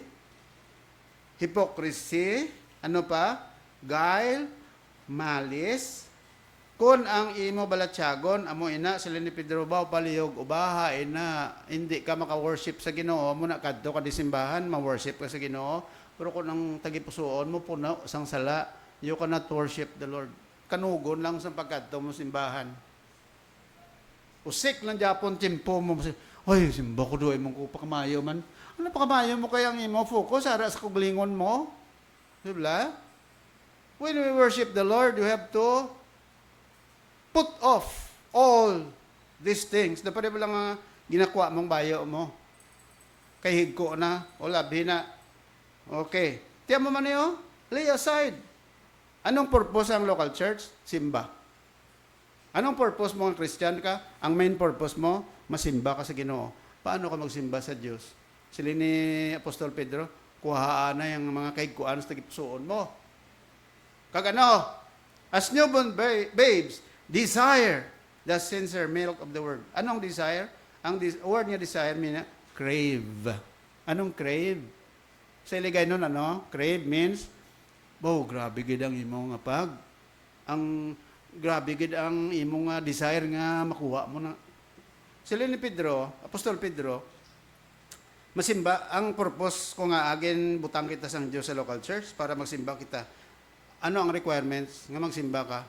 hypocrisy, ano pa? Guile, malis. Kung ang imo balatyagon, amo ina, sila ni Pedro ba, palihog, ubaha, ina, hindi ka maka-worship sa Ginoo, mo na kadto ka di simbahan, ma-worship ka sa Ginoo, pero kung ang tagipusoon mo, puno, sang sala, you cannot worship the Lord. Kanugon lang sa pagkadto mo simbahan. Usik lang Japon, timpo mo, ay, simba ko doon, mong kupakamayo man. Ano pakamayo mo kaya ang imo, focus, ara sa kuglingon mo? Diba? When we worship the Lord, you have to put off all these things. Dapat ba lang ginakuha mong bayo mo? Kay higko na, o labi na. Okay. Tiyan mo man niyo, lay aside. Anong purpose ang local church? Simba. Anong purpose mo ang Christian ka? Ang main purpose mo, masimba ka sa Ginoo. Paano ka magsimba sa Diyos? Sila ni Apostol Pedro, kuhaan na yung mga kahigkuan sa tagipsuon mo. Kagano, as newborn babes, desire the sincere milk of the word. Anong desire? Ang word niya desire mean crave. Anong crave? Sa iligay nun, ano? Crave means, grabe gid ang imong pag. Ang grabe gid ang imong desire nga makuha mo na. Sila ni Pedro, Apostol Pedro, masimba, ang purpose ko nga agin butang kita sang Diyos sa local church para magsimba kita. Ano ang requirements nga magsimba ka?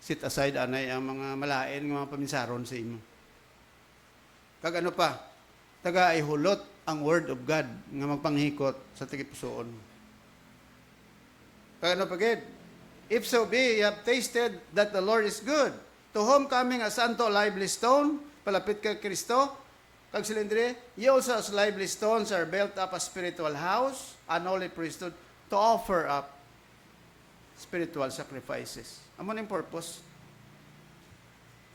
Sit aside anay ang mga malain nga mga paminsaron sa imo. Kag ano pa? Taga ihulot ang word of God nga magpanghikot sa tigipusoon. Kag ano pa gid? If so be, you have tasted that the Lord is good. To whom coming as unto a lively stone, palapit kay Kristo, kag silindre, ye also as lively stones are built up a spiritual house, an holy priesthood, to offer up spiritual sacrifices. Amo ning purpose?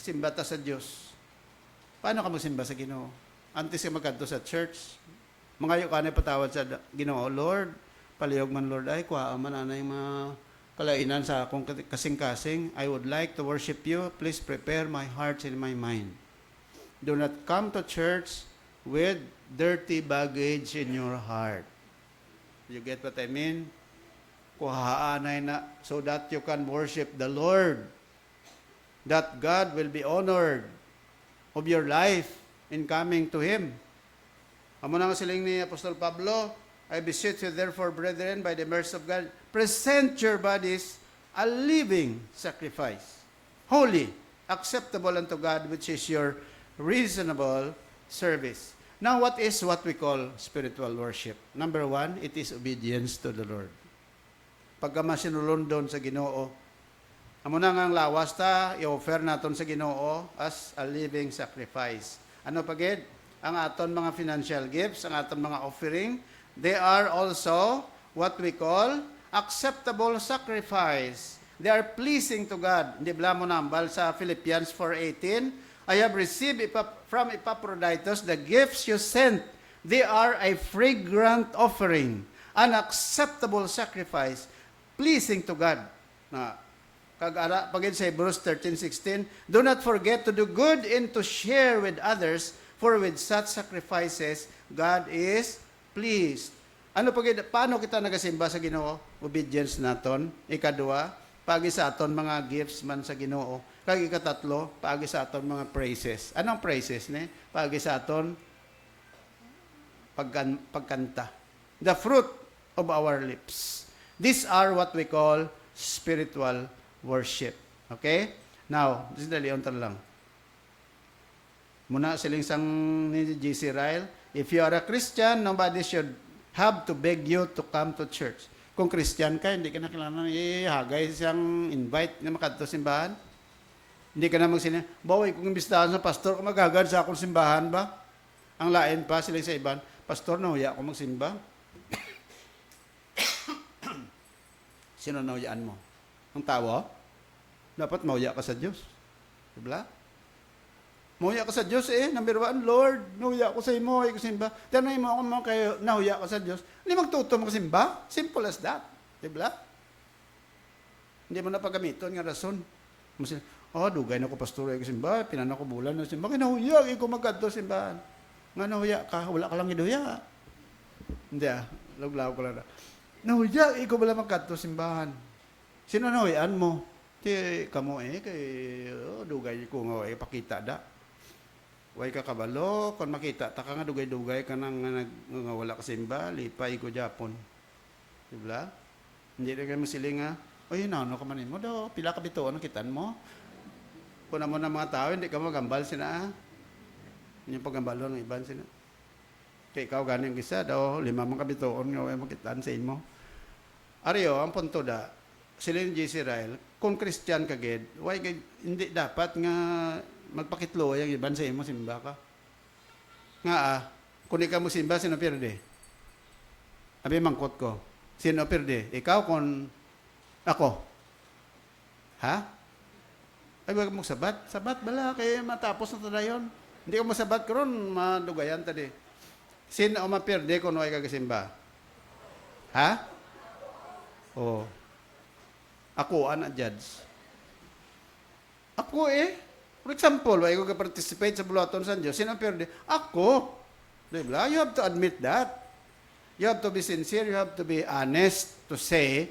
Simbata sa Dios. Paano ka magsimba sa Ginoo? Antes ka magkadto sa church, mangayo ka na patawad sa Ginoo, Lord, palihog man Lord ay kuha man anay mga kalainan sa akong kasing-kasing. I would like to worship you. Please prepare my heart and my mind. Do not come to church with dirty baggage in your heart. You get what I mean? Kuhaanay na so that you can worship the Lord. That God will be honored of your life in coming to Him. Amo na nga siling ni Apostol Pablo, I beseech you therefore, brethren, by the mercy of God, present your bodies a living sacrifice, holy, acceptable unto God, which is your reasonable service. Now, what is what we call spiritual worship? Number one, it is obedience to the Lord. Pagka masinulundon sa Ginoo, amo na nga ang lawas ta, i-offer naton sa Ginoo as a living sacrifice. Ano pagid? Ang aton mga financial gifts, ang aton mga offering, they are also what we call acceptable sacrifice. They are pleasing to God. Hindi bala mo nambal sa Philippians 4:18, I have received from Epaphroditus the gifts you sent. They are a fragrant offering, an acceptable sacrifice, pleasing to God. Na kag-ara pagin sa Hebrews 13:16, do not forget to do good and to share with others, for with such sacrifices God is pleased. Ano pagid paano kita nagasimba sa Ginoo? Obedience naton. Ikadua, pagi sa aton mga gifts man sa Ginoo. Kag ikatatlo, pagi sa aton mga praises. Anong praises ni? Pagi sa aton pagkanta. The fruit of our lips. These are what we call spiritual worship. Okay? Now, this is the Leon lang. Muna siling sang ni J.C. Ryle, if you are a Christian, nobody should have to beg you to come to church. Kung Christian ka, hindi ka na kailangan ihagay siyang invite na makadto simbahan. Hindi ka na magsinya, baway kung imbistahan sa pastor, kung magagad sa akong simbahan ba? Ang lain pa sila sa iban, pastor, nahuya ako magsimba. Sino nahuyaan mo? Ang tao? Dapat mahuya ka sa Diyos. Diba? Mahuya ka sa Diyos number one, Lord, nahuya ko sa imo, ay kusimba. Tanong mo ako mo kayo, nahuya ka sa Diyos. Hindi magtuto magsimba. Simple as that. Diba? Hindi mo na pagamiton nga rason. Dugay na ko pastor, ay kusimba, pinana ko bulan na simba. Kinahuya, ay kumagadto simbahan. Nga nahuya ka, wala ka lang inuya. Hindi laglaw ko lang na. Nahuya, ay ko wala magkadto simbahan. Sino nahuyaan mo? Ti kamo kay dugay ko nga pakita da. Way ka kabalo kon makita ta ka nga dugay-dugay ka nang nga wala ka simba, lipay ko Japon. Diba? Hindi na kayo masiling nga, oy nano ka man mo daw, pila ka bituon ang kitan mo. Kuna mo na mga tao, hindi ka magambal sina. Yung pagambalo ng iban sina. Kay ikaw ganing gisa daw, 5 man ka bituon nga way makitan sa imo. Ariyo ang punto da. Sila yung J.C. Ryle, kung Christian ka gid, hindi dapat nga magpakitlo yung iban sa imo simba ka. Nga kung ikaw mo simba, sino pirde? Abi mangkot ko. Sino pirde? Ikaw kung ako. Ha? Ay wag mo sabat. Sabat bala kay matapos na tada yon. Hindi ko masabat karon madugayan tadi. Sino ang mapirde kung way ka simba? Ha? Oh. Ako, judge. Ako For example, why ko ka-participate sa bulaton sa Diyos, sino ang perde? Ako. Diba? You have to admit that. You have to be sincere, you have to be honest to say,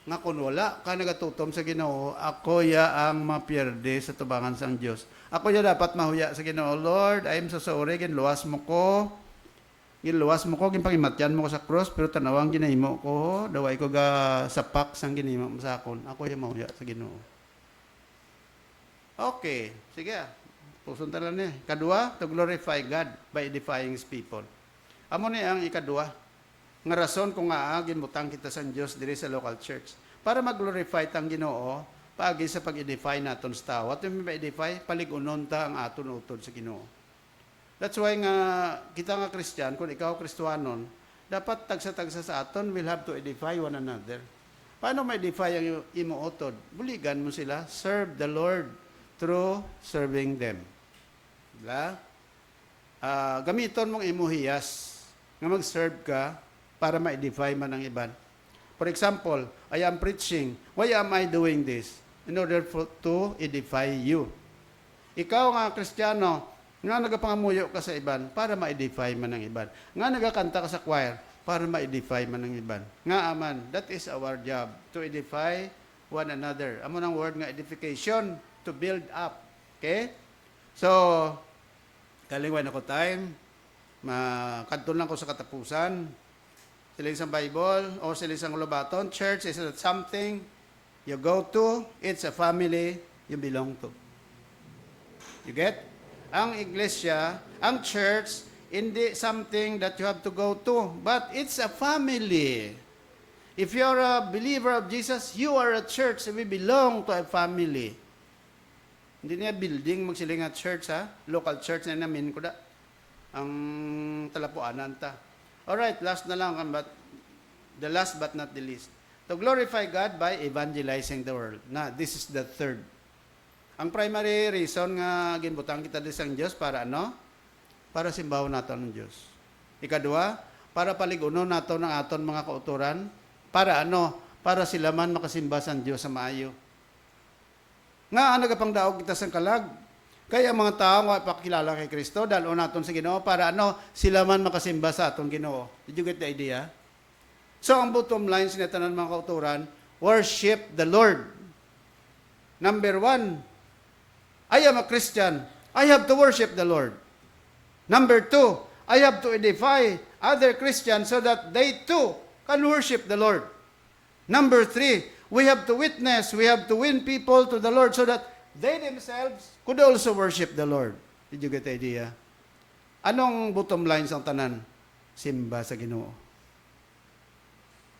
nga kung wala ka nagatutom sa Ginoo, ako ya ang maperde sa tubangan sang Diyos. Ako ya dapat mahuya sa Ginoo, Lord, I am so sorry, ginluwas mo ko, ginpangimatyan mo ko sa cross, pero tanawang ginahimo ko, daway ko ga sapak sang ginahimo mo sa akon. Ako ya mahuya sa Ginoo. Okay, sige. Pusun talan ni. Kadua, to glorify God by edifying His people. Amo ni ang ikadua. Nga rason kung nga ginbutang kita sa Dios diri sa local church para mag-glorify tang Ginoo paagi sa pag-edify naton sa tao. At yung ma-edify, paligunon ta ang aton utod sa Ginoo. That's why nga kita nga Christian, kung ikaw Kristiyanon, dapat tagsa-tagsa sa aton will have to edify one another. Paano ma-edify ang imo utod? Buligan mo sila, serve the Lord through serving them. Diba? Gamiton mong imuhiyas nga mag-serve ka para ma-edify man ang iban. For example, I am preaching. Why am I doing this? In order to edify you. Ikaw nga Kristiyano, nga nagapangamuyo ka sa iban para ma-edify man ang iban. Nga nagakanta ka sa choir para ma-edify man ang iban. Nga aman, that is our job, to edify one another. Amo ng word nga edification, to build up. Okay? So, kalingwan ako time. Makadto lang ko sa katapusan. Siling sa Bible o siling sa lubaton. Church is not something you go to. It's a family you belong to. You get? Ang iglesia, ang church, hindi something that you have to go to. But it's a family. If you're a believer of Jesus, you are a church. We belong to a family. Hindi niya building magsiling at church, ha? Local church na namin ko da. Ang talapuanan ta. Alright, last na lang, but the last but not the least. To glorify God by evangelizing the world. Na, this is the third. Ang primary reason nga ginbutang kita din sang Diyos para ano? Para simbaw nato ng Diyos. Ikadua, para paligunon nato ng aton mga kauturan. Para ano? Para sila man makasimba sang Diyos sa maayo. Nga nagapangdaog kita sang kalag. Kaya mga tao nga pakilala kay Kristo dahil naton sa Ginoo para ano sila man makasimba sa aton Ginoo. Did you get the idea? So ang bottom line sinatanan mga kauturan, worship the Lord. Number 1, I am a Christian. I have to worship the Lord. Number 2, I have to edify other Christians so that they too can worship the Lord. Number 3, We have to witness. We have to win people to the Lord so that they themselves could also worship the Lord. Did you get the idea? Anong bottom line sa tanan? Simba sa Ginoo.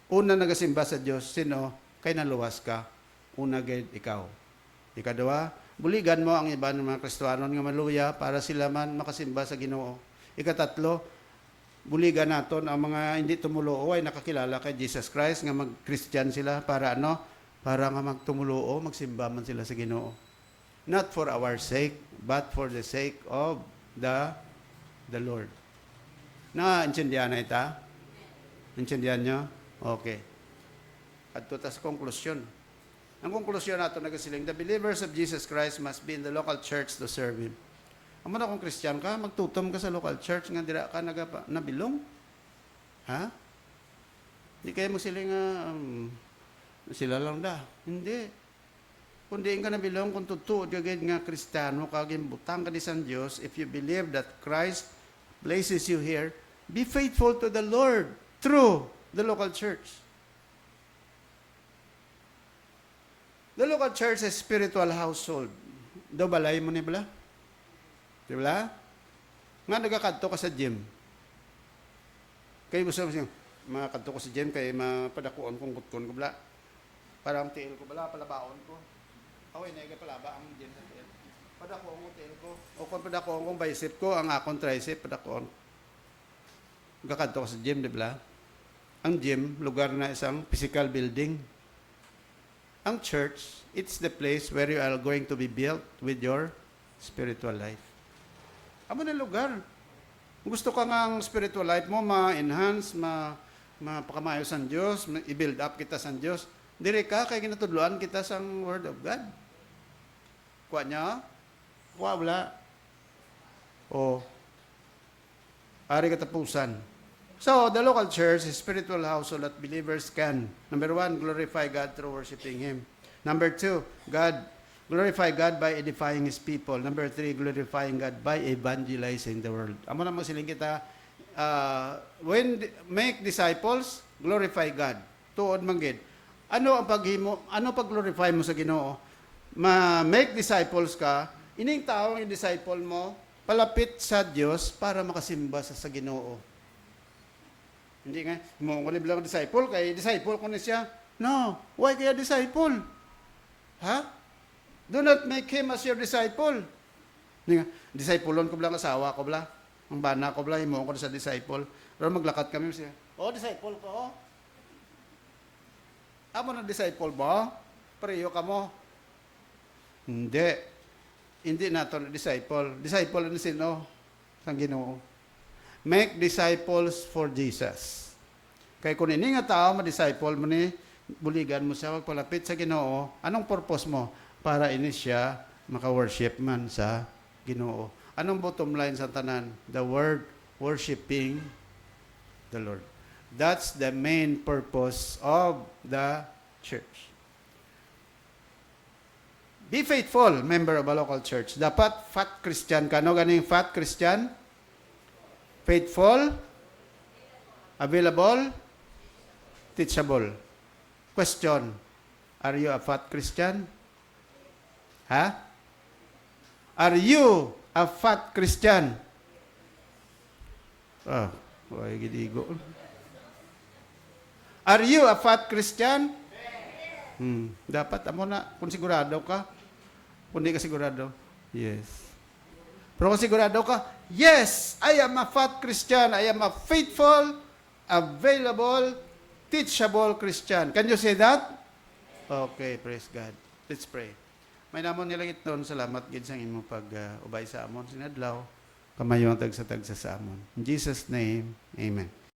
Una nagasimba sa Dios, sino? Kay naluwas ka. Una gid ikaw. Ikadua, buligan mo ang iba ng mga Kristiyano nga maluya para sila man makasimba sa Ginoo. Ikatatlo, buligan naton ang mga hindi tumuluo ay nakakilala kay Jesus Christ nga mag-Christian sila para ano? Para nga magtumuluo, magsimba man sila sa Ginoo. Not for our sake, but for the sake of the Lord. Na-intindihan na ita? Intindihan nyo? Okay. At tutas konklusyon. Ang konklusyon nato nagasiling, the believers of Jesus Christ must be in the local church to serve Him. Ang mga kung Christian ka, magtutom ka sa local church, nga dira ka nabilong. Ha? Hindi kayo magsiling sila lang da. Hindi. Kundi ka nabilong kung tutuod kagad nga Kristiyano, kaging butang ka di San Diyos, if you believe that Christ places you here, be faithful to the Lord through the local church. The local church is spiritual household. Do balay mo ni bala? Di ba? Nga nagakadto ka sa gym. Kaya gusto mo siya, makakadto ko sa gym, kaya mapadakuan kong kutkon ko bala. Parang tiil ko bala, palabaon ko. Away na palaba ang gym sa tiil. Padakuan ko tiil ko. O kung padakuan kong bicep ko, ang akong tricep, padakuan. Nagakadto ka sa gym, di ba? Ang gym, lugar na isang physical building. Ang church, it's the place where you are going to be built with your spiritual life. Amo na lugar. Gusto ka nga ang spiritual life mo ma-enhance, mapakamayo sa Diyos, i-build up kita sa Diyos. Dire ka, kaya ginatudloan kita sa Word of God. Kuha niya? Kuha wala. O, ari katapusan. So, the local church is spiritual household that believers can, number 1, glorify God through worshiping Him. Number 2, glorify God by edifying His people. Number 3, glorifying God by evangelizing the world. Amo na mo siling kita, when make disciples, glorify God. Tuod manggid. Ano ang paghimo? Ano pag-glorify mo sa Ginoo? Make disciples ka, ining tao ang disciple mo, palapit sa Dios para makasimba sa Ginoo. Hindi nga, mo ko lang disciple, kay disciple ko na siya. No, why kaya disciple? Ha? Do not make him as your disciple. Hindi nga, discipleon ko lang asawa ko bla. Ang bana ko bla, mo ko sa disciple. Pero maglakat kami siya. Oh, disciple ko. Oh. Amo na disciple ba? Pareho ka mo. Hindi. Hindi nato na disciple. Disciple na sino? Sang Ginoo. Make disciples for Jesus. Kaya kung ini nga tao, ma-disciple mo ni, buligan mo siya, magpalapit sa Ginoo, anong purpose mo? Para ini siya maka-worship man sa Ginoo. Anong bottom line sa tanan? The word, worshiping the Lord. That's the main purpose of the church. Be faithful, member of a local church. Dapat fat Christian ka. No ganing fat Christian? Faithful, available, teachable. Question, are you a fat Christian? Ha? Are you a fat Christian? Why gidigo? Are you a fat Christian? Dapat amo na, kung sigurado ka. Kung di ka sigurado, yes. Pero kung sigurado ka, yes, I am a fat Christian. I am a faithful, available, teachable Christian. Can you say that? Okay, praise God. Let's pray. May namon nilang iton, salamat gid sa imong pag-ubay sa amon. Sinadlaw, kamayo ang tagsa-tagsa sa amon. In Jesus' name, amen.